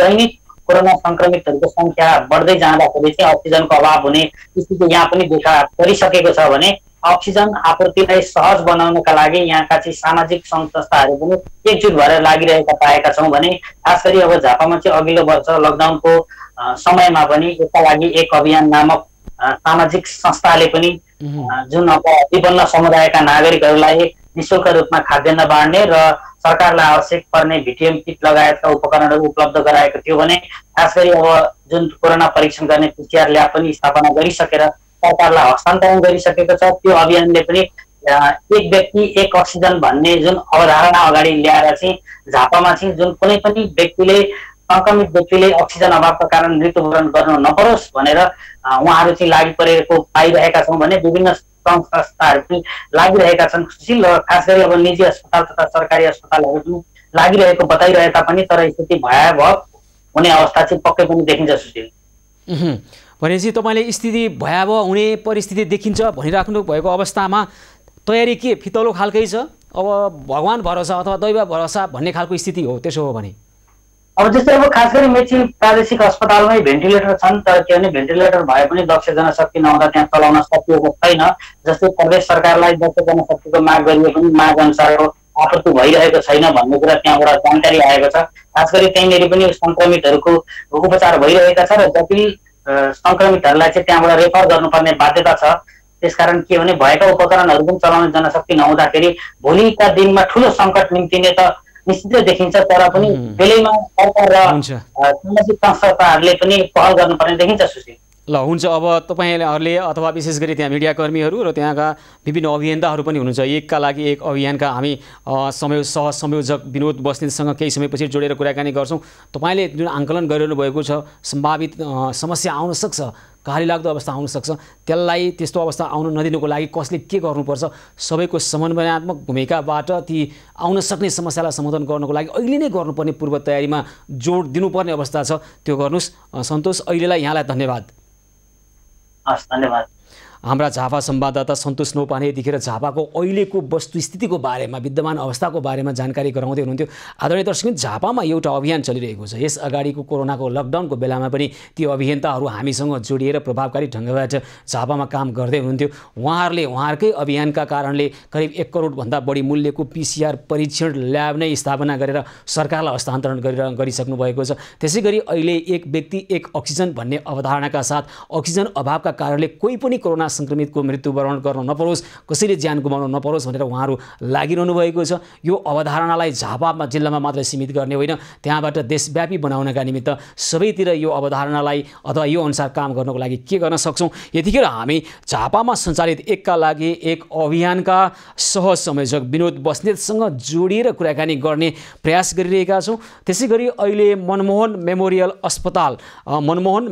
दैनिक कोरोना संक्रमितहरूको संख्या बढ्दै जाँदाखेरि चाहिँ अक्सिजनको अभाव हुने स्थिति यहाँ पनि देखा परिसकेको छ भने अक्सिजन आपूर्तिलाई सहज बनाउनका लागि यहाँका चाहिँ सामाजिक सङ्घ संस्थाहरू पनि एकजुट भएर लागिरहेका पाएका छौँ भने खास गरी अब झापामा चाहिँ अघिल्लो वर्ष लकडाउनको समयमा पनि यसका लागि एक अभियान नामक सामाजिक संस्थाले पनि जुन अब विपन्न समुदायका नागरिकहरूलाई निःशुल्क रूपमा खाद्यान्न बाँड्ने र सरकारलाई आवश्यक पर्ने भिटिएम किट लगायतका उपकरणहरू उपलब्ध गराएको थियो भने खास गरी अब जुन कोरोना परीक्षण गर्ने पिसिआर ल्याब पनि स्थापना गरिसकेर सरकारलाई हस्तान्तरण गरिसकेको छ। त्यो अभियानले पनि एक व्यक्ति एक अक्सिजन भन्ने जुन अवधारणा अगाडि ल्याएर चाहिँ झापामा चाहिँ जुन कुनै पनि व्यक्तिले संक्रमित व्यक्तिले अक्सिजन अभावका कारण मृत्युवरण गर्नु नपरोस् भनेर उहाँहरू चाहिँ लागि परेको पाइरहेका छौँ भने विभिन्न सङ्घ संस्थाहरू पनि लागिरहेका छन्। सुशील र खास गरी अब निजी अस्पताल तथा सरकारी अस्पतालहरू पनि लागिरहेको बताइरहे तापनि तर स्थिति भयावह हुने अवस्था चाहिँ पक्कै पनि देखिन्छ। सुशील भनेपछि तपाईँले स्थिति भयावह हुने परिस्थिति देखिन्छ भनिराख्नु भएको अवस्थामा तयारी के फितलो खालकै छ? अब भगवान भरोसा अथवा दैव भरोसा भन्ने खालको स्थिति हो? त्यसो हो भने अब जस्तै अब खास गरी मेची प्रादेशिक अस्पतालमै भेन्टिलेटर छन् तर के भने भेन्टिलेटर भए पनि दक्ष जनशक्ति नहुँदा त्यहाँ चलाउन सकिएको छैन। जस्तै प्रदेश सरकारलाई दक्ष जनशक्तिको माग गरिए पनि माग अनुसारको आपूर्ति भइरहेको छैन भन्ने कुरा त्यहाँबाट जानकारी आएको छ। खास गरी त्यहीँनिर पनि सङ्क्रमितहरूको उपचार भइरहेका छ र जति सङ्क्रमितहरूलाई चाहिँ त्यहाँबाट रेफर गर्नुपर्ने बाध्यता छ। त्यसकारण के भने भएका उपकरणहरू पनि चलाउने जनशक्ति नहुँदाखेरि भोलिका दिनमा ठुलो सङ्कट निम्तिने त निश्चितै देखिन्छ तर पनि बेलैमा सरकार र सामाजिक संस्थाहरूले पनि पहल गर्नुपर्ने देखिन्छ। सुशील ल हुन्छ। अब तपाईँहरूले अथवा विशेष गरी त्यहाँ मिडियाकर्मीहरू र त्यहाँका विभिन्न अभियन्ताहरू पनि हुनुहुन्छ। एकका लागि एक अभियानका हामी सहसंयोजक विनोद बस्नेतसँग केही समयपछि जोडेर कुराकानी गर्छौँ। तपाईँले जुन आङ्कलन गरिरहनु भएको छ, सम्भावित समस्या आउन सक्छ, घारीलाग्दो अवस्था आउन सक्छ, त्यसलाई त्यस्तो अवस्था आउन नदिनुको लागि कसले के गर्नुपर्छ, सबैको समन्वयात्मक भूमिकाबाट ती आउन सक्ने समस्यालाई समाधान गर्नको लागि अहिले नै गर्नुपर्ने पूर्व तयारीमा जोड दिनुपर्ने अवस्था छ, त्यो गर्नुहोस्। सन्तोष, अहिलेलाई यहाँलाई धन्यवाद। हस्, धन्यवाद। हाम्रा झापा संवाददाता सन्तोष नौपाने यतिखेर झापाको अहिलेको वस्तुस्थितिको बारेमा, विद्यमान अवस्थाको बारेमा जानकारी गराउँदै हुनुहुन्थ्यो। आदरणीय दर्शक, झापामा एउटा अभियान चलिरहेको छ। यस अगाडिको कोरोनाको लकडाउनको बेलामा पनि ती अभियन्ताहरू हामीसँग जोडिएर प्रभावकारी ढङ्गबाट झापामा काम गर्दै हुनुहुन्थ्यो। उहाँहरूले उहाँहरूकै अभियानका कारणले करिब 1 करोडभन्दा बढी मूल्यको PCR परीक्षण ल्याब नै स्थापना गरेर सरकारलाई हस्तान्तरण गरिसक्नु भएको छ। त्यसै गरी अहिले एक व्यक्ति एक अक्सिजन भन्ने अवधारणाका साथ अक्सिजन अभावका कारणले कोही पनि कोरोना संक्रमितको मृत्युवरण गर्न नपरोस्, कसैले ज्यान गुमाउन नपरोस् भनेर उहाँहरू लागिरहनु भएको छ। यो अवधारणालाई झापा जिल्लामा मात्र सीमित गर्ने होइन, त्यहाँबाट देशव्यापी बनाउनका निमित्त सबैतिर यो अवधारणालाई अथवा यो अनुसार काम गर्नको लागि के गर्न सक्छौँ। यतिखेर हामी झापामा सञ्चालित एकका लागि एक अभियानका सहसंयोजक विनोद बस्नेतसँग जोडिएर कुराकानी गर्ने प्रयास गरिरहेका छौँ। त्यसै गरी अहिले मनमोहन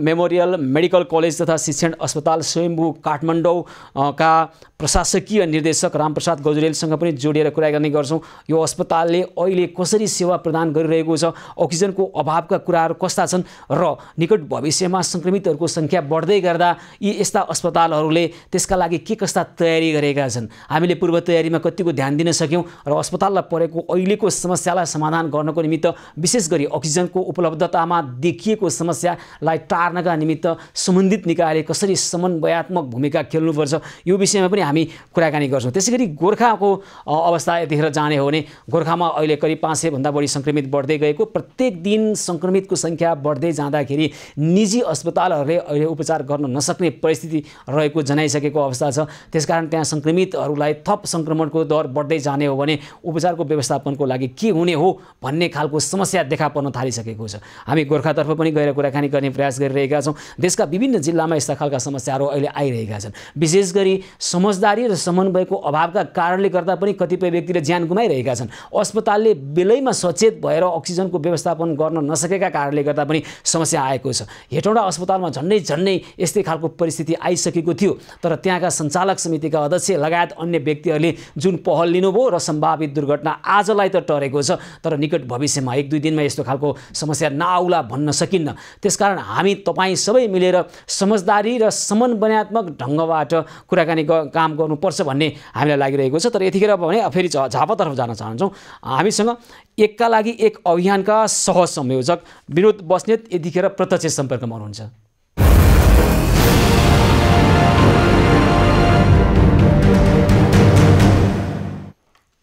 मेमोरियल मेडिकल कलेज तथा शिक्षण अस्पताल स्वयम्भू काठमाडौँका प्रशासकीय निर्देशक रामप्रसाद गजुरेलसँग पनि जोडिएर कुराकानी गर्छौँ। यो अस्पतालले अहिले कसरी सेवा प्रदान गरिरहेको छ, अक्सिजनको अभावका कुराहरू कस्ता छन् र निकट भविष्यमा सङ्क्रमितहरूको सङ्ख्या बढ्दै गर्दा यी यस्ता अस्पतालहरूले त्यसका लागि के कस्ता तयारी गरेका छन्, हामीले पूर्व तयारीमा कतिको ध्यान दिन सक्यौँ र अस्पताललाई परेको अहिलेको समस्यालाई समाधान गर्नको निमित्त विशेष गरी अक्सिजनको उपलब्धतामा देखिएको समस्यालाई टार्नका निमित्त सम्बन्धित निकायले कसरी समन्वयात्मक भूमिका खेल्नुपर्छ, यो विषयमा पनि हामी कुराकानी गर्छौँ। त्यसै गरी गोर्खाको अवस्था यतिखेर जाने हो भने गोर्खामा अहिले करिब 500 भन्दा बढी सङ्क्रमित बढ्दै गएको, प्रत्येक दिन सङ्क्रमितको सङ्ख्या बढ्दै जाँदाखेरि निजी अस्पतालहरूले अहिले उपचार गर्न नसक्ने परिस्थिति रहेको जनाइसकेको अवस्था छ। त्यसकारण त्यहाँ सङ्क्रमितहरूलाई थप सङ्क्रमणको दर बढ्दै जाने हो भने उपचारको व्यवस्थापनको लागि के हुने हो भन्ने खालको समस्या देखा पर्न थालिसकेको छ। हामी गोर्खातर्फ पनि गएर कुराकानी गर्ने प्रयास गरिरहेका छौँ। देशका विभिन्न जिल्लामा यस्ता खालका समस्याहरू अहिले आइरहेका छन्। विशेष गरी समझदारी र समन्वयको अभावका कारणले गर्दा पनि कतिपय व्यक्तिले ज्यान गुमाइरहेका छन्। अस्पतालले बेलैमा सचेत भएर अक्सिजनको व्यवस्थापन गर्न नसकेका कारणले गर्दा पनि समस्या आएको छ। हेटौँडा अस्पतालमा झन्डै यस्तै खालको परिस्थिति आइसकेको थियो, तर त्यहाँका सञ्चालक समितिका अध्यक्ष लगायत अन्य व्यक्तिहरूले जुन पहल लिनुभयो र सम्भावित दुर्घटना आजलाई त टरेको छ, तर निकट भविष्यमा 1-2 दिनमा यस्तो खालको समस्या नआउला भन्न सकिन्न। त्यसकारण हामी तपाईँ सबै मिलेर समझदारी र समन्वयात्मक ढङ्गबाट कुराकानी काम गर्नुपर्छ भन्ने हामीलाई लागिरहेको छ। तर यतिखेर भने फेरि झापातर्फ जान चाहन्छौँ। हामीसँग एकका लागि एक अभियानका सहसंयोजक विनोद बस्नेत यतिखेर प्रत्यक्ष सम्पर्कमा हुनुहुन्छ।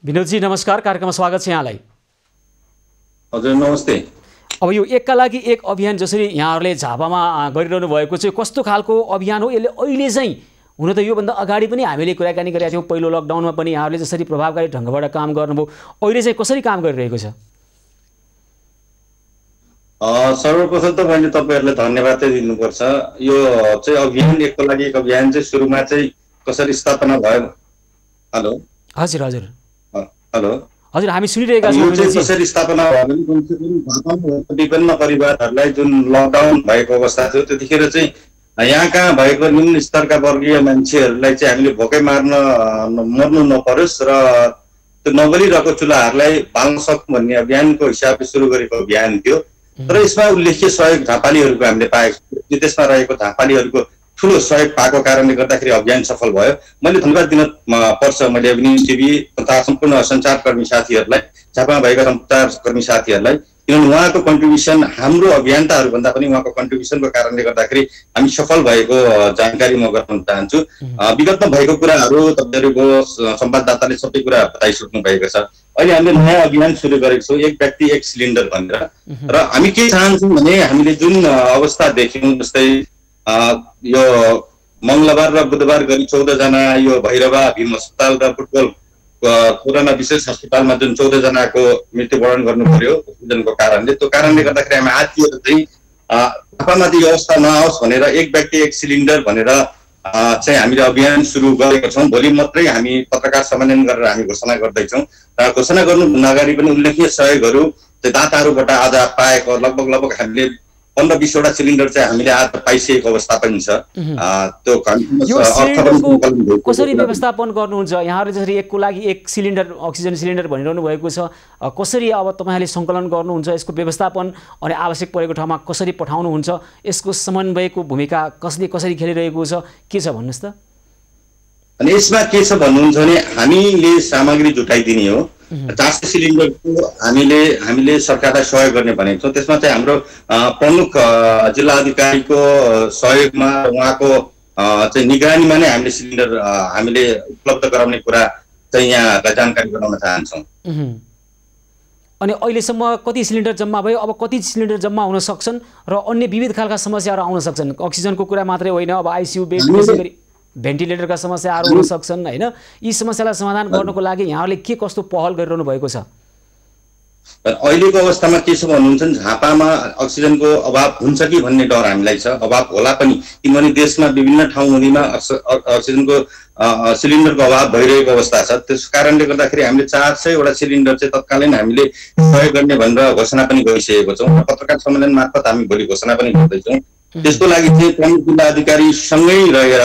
विनोदजी नमस्कार, कार्यक्रममा स्वागत छ यहाँलाई। हजुर नमस्ते। अब यो एकका लागि एक अभियान जसरी यहाँहरूले झापामा गरिरहनु भएको छ, कस्तो खालको अभियान हो? यसले अहिले चाहिँ हुन त योभन्दा अगाडि पनि हामीले कुराकानी गरेका थियौँ, पहिलो लकडाउनमा पनि यहाँहरूले जसरी प्रभावकारी ढङ्गबाट काम गर्नुभयो, अहिले चाहिँ कसरी काम गरिरहेको छ? सर्वप्रथम त मैले तपाईँहरूलाई धन्यवाद दिनुपर्छ। यो चाहिँ अभियान एकको लागि एक अभियान चाहिँ सुरुमा चाहिँ कसरी स्थापना भयो? हेलो हजुर हजुर हेलो हजुर हामी सुनिरहेका छौँ। यो चाहिँ कसरी स्थापना भयो भने विभिन्न परिवारहरूलाई जुन लकडाउन भएको अवस्था थियो त्यतिखेर चाहिँ यहाँका भएको निम्न स्तरका वर्गीय मान्छेहरूलाई चाहिँ हामीले भोकै मर्नु नपरोस् र त्यो नबलिरहेको चुल्हाहरूलाई बाल्न सकौँ भन्ने अभियानको हिसाबले सुरु गरेको अभियान थियो। तर यसमा उल्लेख्य सहयोग झापालीहरूको हामीले पाएको छौँ। विदेशमा रहेको झापालीहरूको ठुलो सहयोग पाएको कारणले गर्दाखेरि अभियान सफल भयो। मैले धन्यवाद दिन पर्छ मैले न्युज टिभी तथा सम्पूर्ण सञ्चारकर्मी साथीहरूलाई, झापामा भएका सञ्चारकर्मी साथीहरूलाई, किनभने उहाँको कन्ट्रिब्युसन हाम्रो अभियन्ताहरूभन्दा पनि उहाँको कन्ट्रिब्युसनको कारणले गर्दाखेरि हामी सफल भएको जानकारी म गर्न चाहन्छु। विगतमा भएको कुराहरू तपाईँहरूको संवाददाताले सबै कुरा बताइसक्नु भएको छ। अहिले हामीले नयाँ अभियान सुरु गरेको छौँ, एक व्यक्ति एक सिलिन्डर भनेर। र हामी के चाहन्छौँ भने हामीले जुन अवस्था देख्यौँ, जस्तै यो मङ्गलबार र बुधबार गरी 14 जना यो भैरवा भीम अस्पताल र फुटबल कोरोना विशेष अस्पतालमा जुन 14 जनाको मृत्युवरण गर्नु पर्यो अक्सिजनको कारणले, त्यो कारणले गर्दाखेरि हामी आत्तिएर चाहिँ झापामा त्यो अवस्था नआओस् भनेर एक व्यक्ति एक सिलिन्डर भनेर चाहिँ हामीले अभियान सुरु गरेका छौँ। भोलि मात्रै हामी पत्रकार सम्मेलन गरेर हामी घोषणा गर्दैछौँ र घोषणा गर्नुभन्दा अगाडि पनि उल्लेखनीय सहयोगहरू दाताहरूबाट आज पाएको लगभग हामीले 15-20 वटा सिलिन्डर चाहिँ हामीले आज पाइसकेको अवस्था पनि छ। त्यो कसरी व्यवस्थापन गर्नुहुन्छ यहाँहरूले? जसरी एकको लागि एक सिलिन्डर अक्सिजन सिलिन्डर भनिरहनु भएको छ, कसरी अब तपाईँहरूले सङ्कलन गर्नुहुन्छ? यसको व्यवस्थापन अनि आवश्यक परेको ठाउँमा कसरी पठाउनुहुन्छ? यसको समन्वयको भूमिका कसरी खेलिरहेको छ, के छ भन्नुहोस् त? अनि यसमा के छ भन्नुहुन्छ भने हामीले सामग्री जुटाइदिने हो। 400 सिलिन्डरको हामीले सरकारलाई सहयोग गर्ने भनेको छौँ। त्यसमा चाहिँ हाम्रो प्रमुख जिल्ला अधिकारीको सहयोगमा उहाँको चाहिँ निगरानीमा नै हामीले सिलिन्डर हामीले उपलब्ध गराउने कुरा चाहिँ यहाँलाई जानकारी गराउन चाहन्छौँ। अनि अहिलेसम्म कति सिलिन्डर जम्मा भयो? अब कति सिलिन्डर जम्मा हुन सक्छन् र अन्य विविध खालका समस्याहरू आउन सक्छन्? अक्सिजनको कुरा मात्रै होइन, अब आइसियु बेड, त्यसै गरी भेन्टिलेटरका समस्याहरू हुन सक्छन् होइन? यी समस्यालाई समाधान गर्नको लागि यहाँहरूले के कस्तो पहल गरिरहनु भएको छ? अहिलेको अवस्थामा के छ भन्नुहुन्छ भने झापामा अक्सिजनको अभाव हुन्छ कि भन्ने डर हामीलाई छ। अभाव होला पनि, किनभने देशमा विभिन्न ठाउँहरूमा अक्सिजनको सिलिन्डरको अभाव भइरहेको अवस्था छ। त्यस कारणले गर्दाखेरि हामीले 400 वटा सिलिन्डर चाहिँ तत्कालीन हामीले सहयोग गर्ने भनेर घोषणा पनि गरिसकेको छौँ। पत्रकार सम्मेलन मार्फत हामी भोलि घोषणा पनि गर्दैछौँ। त्यसको लागि चाहिँ प्रमुख जिल्ला अधिकारीसँगै रहेर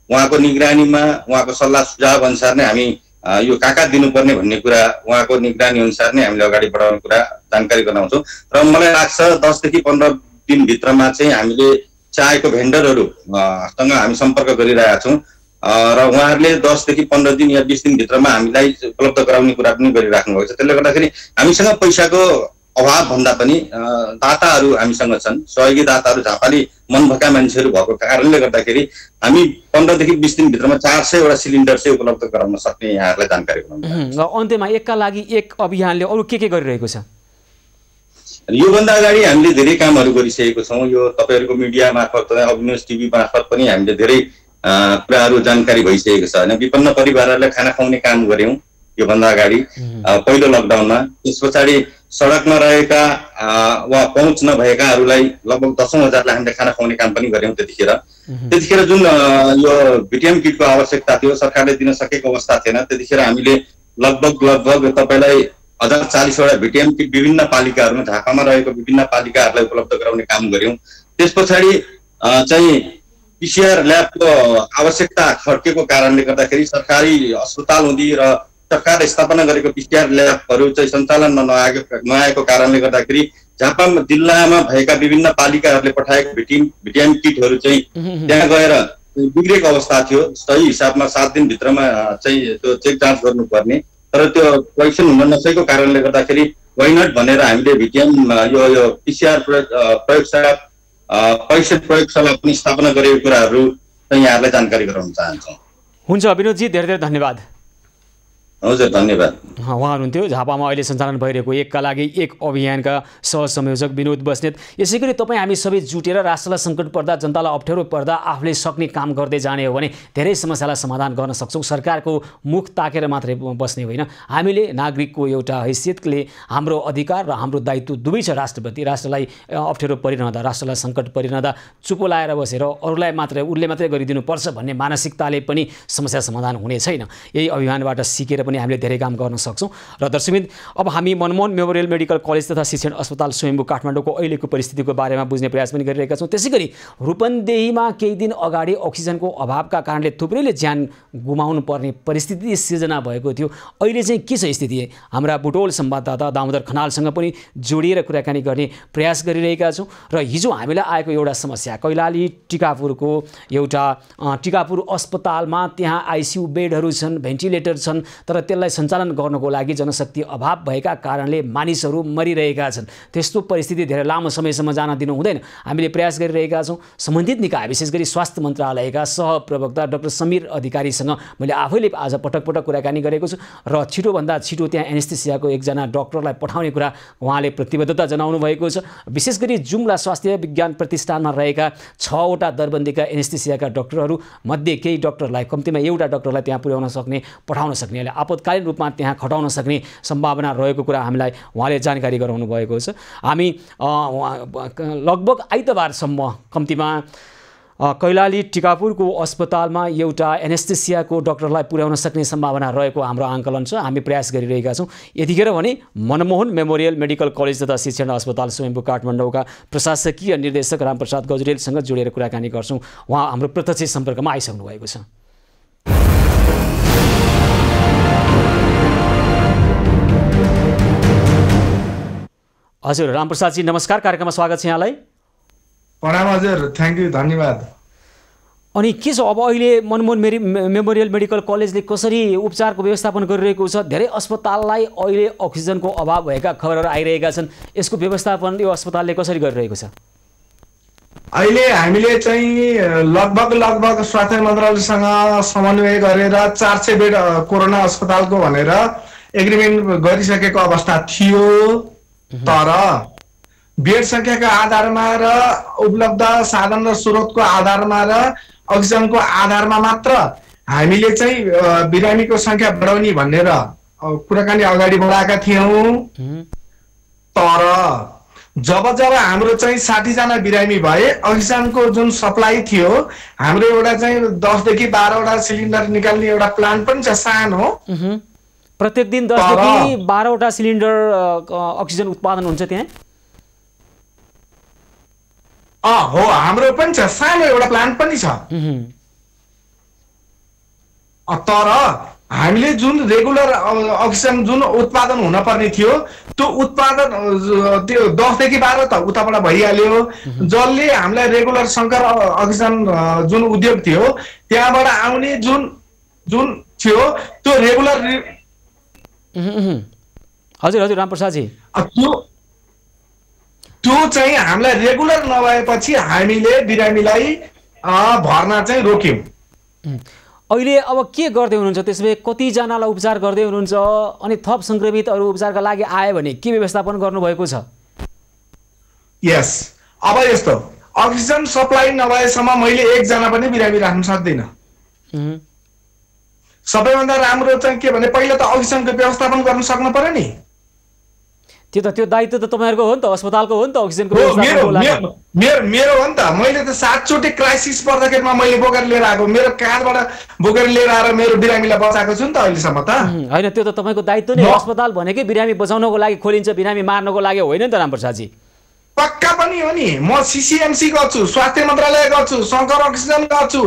उहाँको निगरानीमा उहाँको सल्लाह सुझाव अनुसार नै हामी यो कहाँ दिनुपर्ने भन्ने कुरा उहाँको निगरानी अनुसार नै हामीले अगाडि बढाउने कुरा जानकारी गराउँछौँ। र मलाई लाग्छ 10 देखि 15 दिनभित्रमा चाहिँ हामीले चाहेको भेन्डरहरूसँग हामी सम्पर्क गरिरहेका छौँ र उहाँहरूले 10 देखि 15 दिन या 20 दिनभित्रमा हामीलाई उपलब्ध गराउने कुरा पनि गरिराख्नु भएको छ। त्यसले गर्दाखेरि हामीसँग पैसाको अभाव भन्दा पनि दाताहरू हामीसँग छन्, सहयोगी दाताहरू झापाली मनभएका मान्छेहरू भएको कारणले गर्दाखेरि हामी 15 देखि 20 दिनभित्रमा 400 वटा सिलिन्डर चाहिँ उपलब्ध गराउन सक्ने यहाँहरूलाई जानकारी गराउनु। अन्त्यमा एकका लागि एक अभियानले अरू के गरिरहेको छ? योभन्दा अगाडि हामीले धेरै कामहरू गरिसकेको छौँ। यो तपाईँहरूको मिडिया मार्फत, अभिन्यूज टिभी मार्फत पनि हामीले धेरै कुराहरू जानकारी भइसकेको छ होइन? विपन्न परिवारहरूलाई खाना खुवाउने काम गऱ्यौँ योभन्दा अगाडि पहिलो लकडाउनमा। त्यस पछाडि सडकमा रहेका वा पहुँच नभएकाहरूलाई लगभग 10,000लाई हामीले खाना खुवाउने काम पनि गऱ्यौँ। त्यतिखेर जुन यो भिटिएम किटको आवश्यकता थियो, सरकारले दिन सकेको अवस्था थिएन। त्यतिखेर हामीले लगभग तपाईँलाई 1040 वटा भिटिएम किट विभिन्न पालिकाहरूमा, झापामा रहेको विभिन्न पालिकाहरूलाई उपलब्ध गराउने काम गऱ्यौँ। त्यस पछाडि चाहिँ पिसिआर ल्याबको आवश्यकता खड्केको कारणले गर्दाखेरि सरकारी अस्पताल हुँदी र सरकारले स्थापना गरेको पिसिआर ल्याबहरू चाहिँ सञ्चालनमा नआएको कारणले गर्दाखेरि झापा जिल्लामा भएका विभिन्न पालिकाहरूले पठाएको भिटिएम किटहरू चाहिँ त्यहाँ गएर बिग्रेको अवस्था थियो। सही हिसाबमा 7 दिनभित्रमा चाहिँ त्यो चेक जाँच गर्नुपर्ने, तर त्यो परीक्षण हुन नसकेको कारणले गर्दाखेरि वाइनट भनेर हामीले भिटिएम यो पिसिआर प्रयोगशाला परीक्षण प्रयोगशाला पनि स्थापना गरेको कुराहरू चाहिँ यहाँहरूलाई जानकारी गराउन चाहन्छौँ। हुन्छ विनोदजी, धेरै धेरै धन्यवाद। हजुर धन्यवाद। उहाँ हुनुहुन्थ्यो झापामा अहिले सञ्चालन भइरहेको एकका लागि एक अभियानका सहसंयोजक विनोद बस्नेत। यसै गरी तपाईँ हामी सबै जुटेर राष्ट्रलाई सङ्कट पर्दा, जनतालाई अप्ठ्यारो पर्दा आफूले सक्ने काम गर्दै जाने हो भने धेरै समस्यालाई समाधान गर्न सक्छौँ। सरकारको मुख ताकेर मात्रै बस्ने होइन, हामीले नागरिकको एउटा हैसियतले हाम्रो अधिकार र हाम्रो दायित्व दुवै छ राष्ट्रप्रति। राष्ट्रलाई अप्ठ्यारो परिरहँदा, राष्ट्रलाई सङ्कट परिरहँदा चुपो लाएर बसेर अरूलाई मात्रै उसले मात्रै गरिदिनुपर्छ भन्ने मानसिकताले पनि समस्या समाधान हुने छैन। यही अभियानबाट सिकेर पनि हामीले धेरै काम गर्न सक्छौँ। र दर्शकवृन्द, अब हामी मनमोहन मेमोरियल मेडिकल कलेज तथा शिक्षण अस्पताल स्वयम्भू काठमाडौँको अहिलेको परिस्थितिको बारेमा बुझ्ने प्रयास पनि गरिरहेका छौँ। त्यसै गरी रूपन्देहीमा केही दिन अगाडि अक्सिजनको अभावका कारणले थुप्रैले ज्यान गुमाउनु पर्ने परिस्थिति सिर्जना भएको थियो। अहिले चाहिँ के छ स्थिति? हाम्रा बुटोल संवाददाता दामोदर खनालसँग पनि जोडिएर कुराकानी गर्ने प्रयास गरिरहेका छौँ। र हिजो हामीलाई आएको एउटा समस्या, कैलाली टिकापुरको एउटा टिकापुर अस्पतालमा त्यहाँ आइसियु बेडहरू छन्, भेन्टिलेटर छन्, तर त्यसलाई सञ्चालन गर्नको लागि जनशक्ति अभाव भएका कारणले मानिसहरू मरिरहेका छन्। त्यस्तो परिस्थिति धेरै लामो समयसम्म जान दिनु हुँदैन। हामीले प्रयास गरिरहेका छौँ। सम्बन्धित निकाय, विशेष गरी स्वास्थ्य मन्त्रालयका सहप्रवक्ता डाक्टर समीर अधिकारीसँग मैले आफैले आज पटक कुराकानी गरेको छु र छिटोभन्दा छिटो त्यहाँ एनेस्थेसियाको एकजना डाक्टरलाई पठाउने कुरा उहाँले प्रतिबद्धता जनाउनु भएको छ। विशेष गरी जुम्ला स्वास्थ्य विज्ञान प्रतिष्ठानमा रहेका 6 वटा दरबन्दीका एनेस्थेसियाका डाक्टरहरू मध्ये केही डाक्टरलाई, कम्तीमा एउटा डाक्टरलाई त्यहाँ पुर्याउन सक्ने, पठाउन सक्ने आपतकालीन रूपमा त्यहाँ खटाउन सक्ने सम्भावना रहेको कुरा हामीलाई उहाँले जानकारी गराउनु भएको छ। हामी लगभग आइतबारसम्म कम्तीमा कैलाली टिकापुरको अस्पतालमा एउटा एनेस्थेसियाको डाक्टरलाई पुर्याउन सक्ने सम्भावना रहेको हाम्रो आकलन छ। हामी प्रयास गरिरहेका छौँ। यतिखेर भने मनमोहन मेमोरियल मेडिकल कलेज तथा शिक्षण अस्पताल स्वयम्भू काठमाडौँका प्रशासकीय निर्देशक रामप्रसाद गजुरेलसँग जोडेर कुराकानी गर्छौँ। उहाँ हाम्रो प्रत्यक्ष सम्पर्कमा आइसक्नु भएको छ। हजुर रामप्रसादजी नमस्कार, कार्यक्रममा स्वागत छ यहाँलाई। प्रणाम हजुर, थ्याङ्क यू, धन्यवाद। अनि के छ अब अहिले मनमोहन मेमोरियल मेडिकल कलेजले कसरी उपचारको व्यवस्थापन गरिरहेको छ? धेरै अस्पताललाई अहिले अक्सिजनको अभाव भएका खबरहरू आइरहेका छन्। यसको व्यवस्थापन यो अस्पतालले कसरी गरिरहेको छ? अहिले हामीले चाहिँ लगभग स्वास्थ्य मन्त्रालयसँग समन्वय गरेर 400 बेड कोरोना अस्पतालको भनेर एग्रिमेन्ट गरिसकेको अवस्था थियो। तर बेड संख्याको आधारमा र उपलब्ध साधन र स्रोतको आधारमा र अक्सिजनको आधारमा मात्र हामीले चाहिँ बिरामीको संख्या बढाउने भनेर कुराकानी अगाडि बढाएका थियौँ। तर जब हाम्रो चाहिँ 60 जना बिरामी भए, अक्सिजनको जुन सप्लाई थियो हाम्रो एउटा चाहिँ 10 देखि 12 वटा सिलिन्डर निकाल्ने एउटा प्लान्ट पनि छ सानो। प्रत्येक दिन 10 देखि 12 वटा सिलिन्डर अक्सिजन उत्पादन हुन्छ त्यहाँ? हो, हाम्रो पनि छ, सानो एउटा प्लान्ट पनि छ। तर हामीले जुन रेगुलर अक्सिजन जुन उत्पादन हुन पर्ने थियो त्यो उत्पादन त्यो 10 देखि 12 त उताबाट भइहाल्यो। जसले हामीलाई रेगुलर शङ्कर अक्सिजन जुन उद्योग थियो त्यहाँबाट आउने जुन थियो त्यो रेगुलर। हजुर रामप्रसादजी, त्यो चाहिँ हामीलाई रेगुलर नभएपछि हामीले बिरामीलाई भर्ना चाहिँ रोक्यौँ। अहिले अब के गर्दै हुनुहुन्छ? त्यसले कतिजनालाई उपचार गर्दै हुनुहुन्छ? अनि थप सङ्क्रमितहरू उपचारका लागि आयो भने के व्यवस्थापन गर्नुभएको छ? यस, अब यस्तो अक्सिजन सप्लाई नभएसम्म मैले एकजना पनि बिरामी राख्न सक्दिनँ। सबैभन्दा राम्रो चाहिँ के भने पहिला त अक्सिजनको व्यवस्थापन गर्न सक्नु पर्यो नि। त्यो दायित्व त तपाईँहरूको हो नि त, अस्पतालको हो नि त अक्सिजनको मेरो हो नि त। मैले त 7 चोटि क्राइसिस पर्दाखेरिमा मैले बोकेर लिएर आएको, मेरो काँधबाट बोकेर लिएर आएर मेरो बिरामीलाई बचाएको छु नि त अहिलेसम्म त। होइन, त्यो त तपाईँको दायित्व नै। अस्पताल भनेकै बिरामी बचाउनको लागि खोलिन्छ, बिरामी मार्नको लागि होइन नि त रामप्रसादजी? पक्का पनि हो नि। म CCMC गर्छु, स्वास्थ्य मन्त्रालय गर्छु, शङ्कर अक्सिजन गर्छु,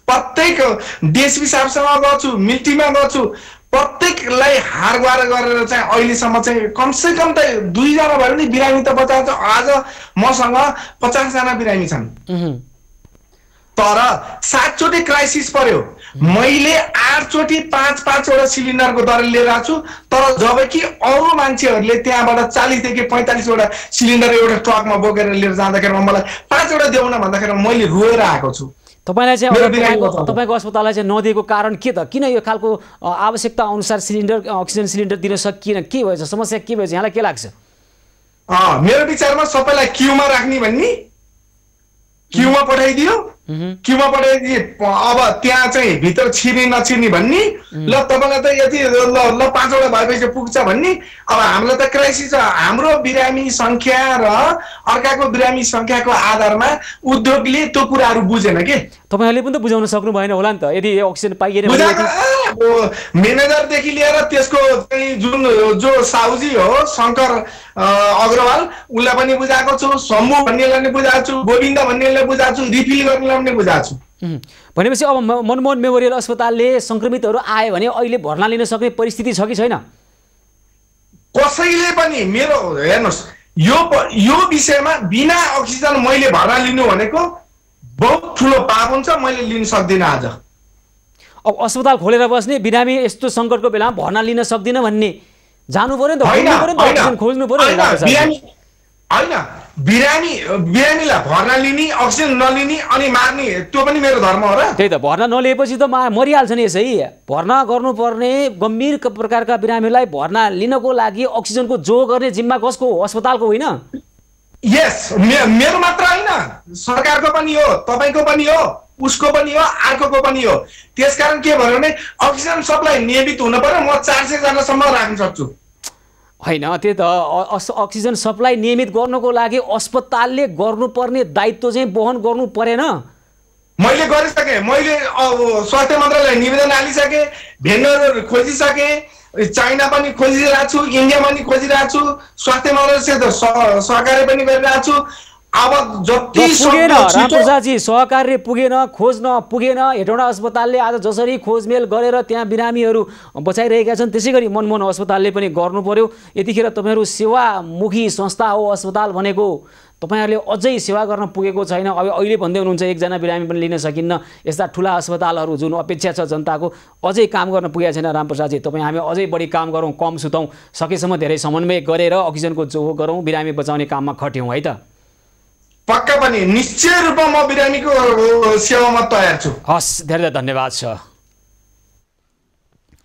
प्रत्येक डिएसपी साहबसँग गर्छु, मिल्टीमा गर्छु। प्रत्येकलाई हार गुहार गरेर चाहिँ अहिलेसम्म चाहिँ कमसे कम त 2 जना भयो नि बिरामी त बचाउँछ। आज मसँग 50 जना बिरामी छन्। तर 7 चोटि क्राइसिस पर्यो, मैले 8 चोटि 5 वटा सिलिन्डरको दर लिएर आएको छु। तर जबकि अरू मान्छेहरूले त्यहाँबाट 40 देखि 45 वटा सिलिन्डर एउटा ट्रकमा बोकेर लिएर जाँदाखेरि मलाई 5 वटा देऊ न भन्दाखेरि मैले रोएर आएको छु। तपाईँलाई चाहिँ तपाईँको अस्पताललाई चाहिँ नदिएको कारण के त? किन यो खालको आवश्यकता अनुसार अक्सिजन सिलिन्डर दिन सकिएन? के भएछ? समस्या के भएछ? यहाँलाई के लाग्छ? मेरो विचारमा सबैलाई क्युमा राख्ने भन्ने, क्युमा पठाइदियो, क्युमा पठाइदिए अब त्यहाँ चाहिँ भित्र छिर्ने नछिर्ने भन्ने। ल तपाईँलाई त यति ल 5 वटा भएपछि पुग्छ भन्ने। अब हामीलाई त क्राइसिस छ। हाम्रो बिरामी संख्या र अर्काको बिरामी संख्याको आधारमा उद्योगले त्यो कुराहरू बुझेन के। तपाईँहरूले पनि त बुझाउन सक्नु भएन होला नि त? यदि अक्सिजन पाइएन म्यानेजरदेखि लिएर त्यसको चाहिँ जो साउजी हो शङ्कर अग्रवाल उसलाई पनि बुझाएको छु, सम्मु भन्नेलाई पनि बुझाएको छु, गोविन्द भन्नेलाई बुझाएको छु, रिफिल गर्नेलाई पनि बुझाएको छु। भनेपछि अब मनमोहन मेमोरियल अस्पतालले सङ्क्रमितहरू आयो भने अहिले भर्ना लिन सक्ने परिस्थिति छ कि छैन? कसैले पनि मेरो हेर्नुहोस् यो विषयमा बिना अक्सिजन मैले भर्ना लिनु भनेको बहुत ठुलो पाप हुन्छ। मैले लिन सक्दिनँ। आज अब अस्पताल खोलेर बस्ने बिरामी यस्तो सङ्कटको बेलामा भर्ना लिन सक्दिनँ भन्ने जानु पर्यो नि त, खोज्नु पर्यो। होइन, बिरामीलाई भर्ना लिने, अक्सिजन नलिने अनि मार्ने त्यो पनि मेरो धर्म हो र? त्यही त, भर्ना नलिएपछि त मरिहाल्छ नि। यसै भर्ना गर्नुपर्ने गम्भीर प्रकारका बिरामीलाई भर्ना लिनको लागि अक्सिजनको जो गर्ने जिम्मा कसको हो? अस्पतालको होइन? यस, मेरो मात्र होइन, सरकारको पनि हो, तपाईँको पनि हो, उसको पनि हो, अर्कोको पनि हो। त्यसकारण के भयो भने अक्सिजन सप्लाई नियमित हुन पर्यो। म 400 जनासम्म राख्न सक्छु। होइन, त्यो त अक्सिजन सप्लाई नियमित गर्नको लागि अस्पतालले गर्नुपर्ने दायित्व चाहिँ वहन गर्नु परेन? मैले गरिसकेँ। मैले स्वास्थ्य मन्त्रालयलाई निवेदन हालिसकेँ, भेन्डरहरू खोजिसकेँ, चाइना पनि खोजिरहेको छु, इन्डिया पनि खोजिरहेको छु, स्वास्थ्य मन्त्रालयसित सहकार्य पनि गरिरहेको छु। अब जति पुगेन रामप्रसादजी, सहकार्य पुगेन, खोज्न पुगेन। हेटौँडा अस्पतालले आज जसरी खोजमेल गरेर त्यहाँ बिरामीहरू बचाइरहेका छन्, त्यसै गरी मनमोहन अस्पतालले पनि गर्नु पर्यो। यतिखेर तपाईँहरू सेवामुखी संस्था हो अस्पताल भनेको, तपाईँहरूले अझै सेवा गर्न पुगेको छैन। अब अहिले भन्दै हुनुहुन्छ एकजना बिरामी पनि लिन सकिन्न। यस्ता ठुला अस्पतालहरू जुन अपेक्षा छ जनताको, अझै काम गर्न पुगेको छैन। रामप्रसादजी, तपाईँ हामी अझै बढी काम गरौँ, कम सुतौँ, सकेसम्म धेरै समन्वय गरेर अक्सिजनको जोहो गरौँ, बिरामी बचाउने काममा खट्यौँ है त। पक्का पनि, निश्चय रूपमा म बिरामीको सेवामा तयार छु। हस्, धेरै धन्यवाद छ।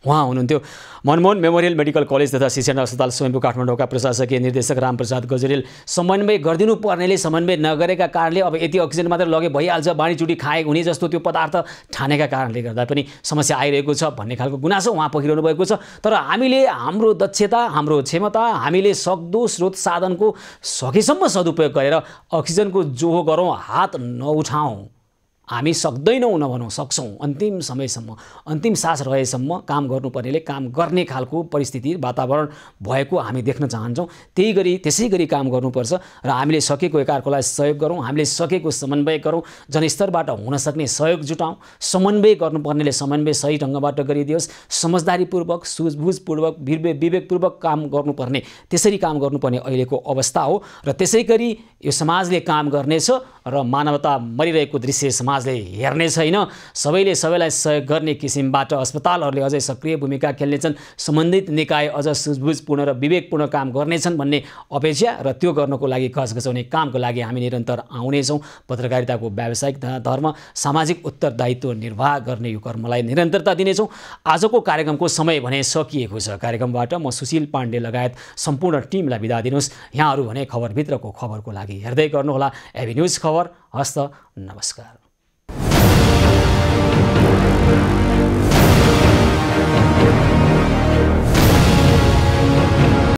उहाँ हुनुहुन्थ्यो मनमोहन मेमोरियल मेडिकल कलेज तथा शिक्षण अस्पताल स्वयम्भू काठमाडौँका प्रशासकीय निर्देशक रामप्रसाद गजरेल। समन्वय गरिदिनु पर्नेले समन्वय नगरेका कारणले अब यति अक्सिजन मात्र लगे भइहाल्छ, बाँडीचुटी खाएको हुने जस्तो त्यो पदार्थ ठानेका कारणले गर्दा पनि समस्या आइरहेको छ भन्ने खालको गुनासो उहाँ पोखिरहनु भएको छ। तर हामीले हाम्रो दक्षता, हाम्रो क्षमता, हामीले सक्दो स्रोत साधनको सकेसम्म सदुपयोग गरेर अक्सिजनको जोहो गरौँ, हात नउठाउँ। हामी सक्दैनौँ नभनौँ, सक्छौँ। अन्तिम समयसम्म, अन्तिम सास रहेसम्म काम गर्नुपर्नेले काम गर्ने खालको परिस्थिति वातावरण भएको हामी देख्न चाहन्छौँ। त्यसै गरी काम गर्नुपर्छ र हामीले सकेको एकअर्कालाई सहयोग गरौँ, हामीले सकेको समन्वय गरौँ, जनस्तरबाट हुन सक्ने सहयोग जुटाउँ। समन्वय गर्नुपर्नेले समन्वय सही ढङ्गबाट गरिदियोस्, समझदारीपूर्वक, सुझबुझपूर्वक, विवेकपूर्वक काम गर्नुपर्ने त्यसरी काम गर्नुपर्ने अहिलेको अवस्था हो। र त्यसै गरी यो समाजले काम गर्नेछ र मानवता मरिरहेको दृश्य समाजले हेर्ने छैन। सबैले सबैलाई सहयोग गर्ने किसिमबाट अस्पतालहरूले अझै सक्रिय भूमिका खेल्नेछन्, सम्बन्धित निकाय अझ सुझबुझपूर्ण र विवेकपूर्ण काम गर्नेछन् भन्ने अपेक्षा र त्यो गर्नको लागि घचघचाउने कामको लागि हामी निरन्तर आउनेछौँ। पत्रकारिताको व्यावसायिक धर्म, सामाजिक उत्तरदायित्व निर्वाह गर्ने यो कर्मलाई निरन्तरता दिनेछौँ। आजको कार्यक्रमको समय भने सकिएको छ। कार्यक्रमबाट म सुशील पाण्डे लगायत सम्पूर्ण टिमलाई बिदा दिनुहोस्। यहाँहरू भने खबरभित्रको खबरको लागि हेर्दै गर्नुहोला एभी न्युज खबर। हस्त, नमस्कार।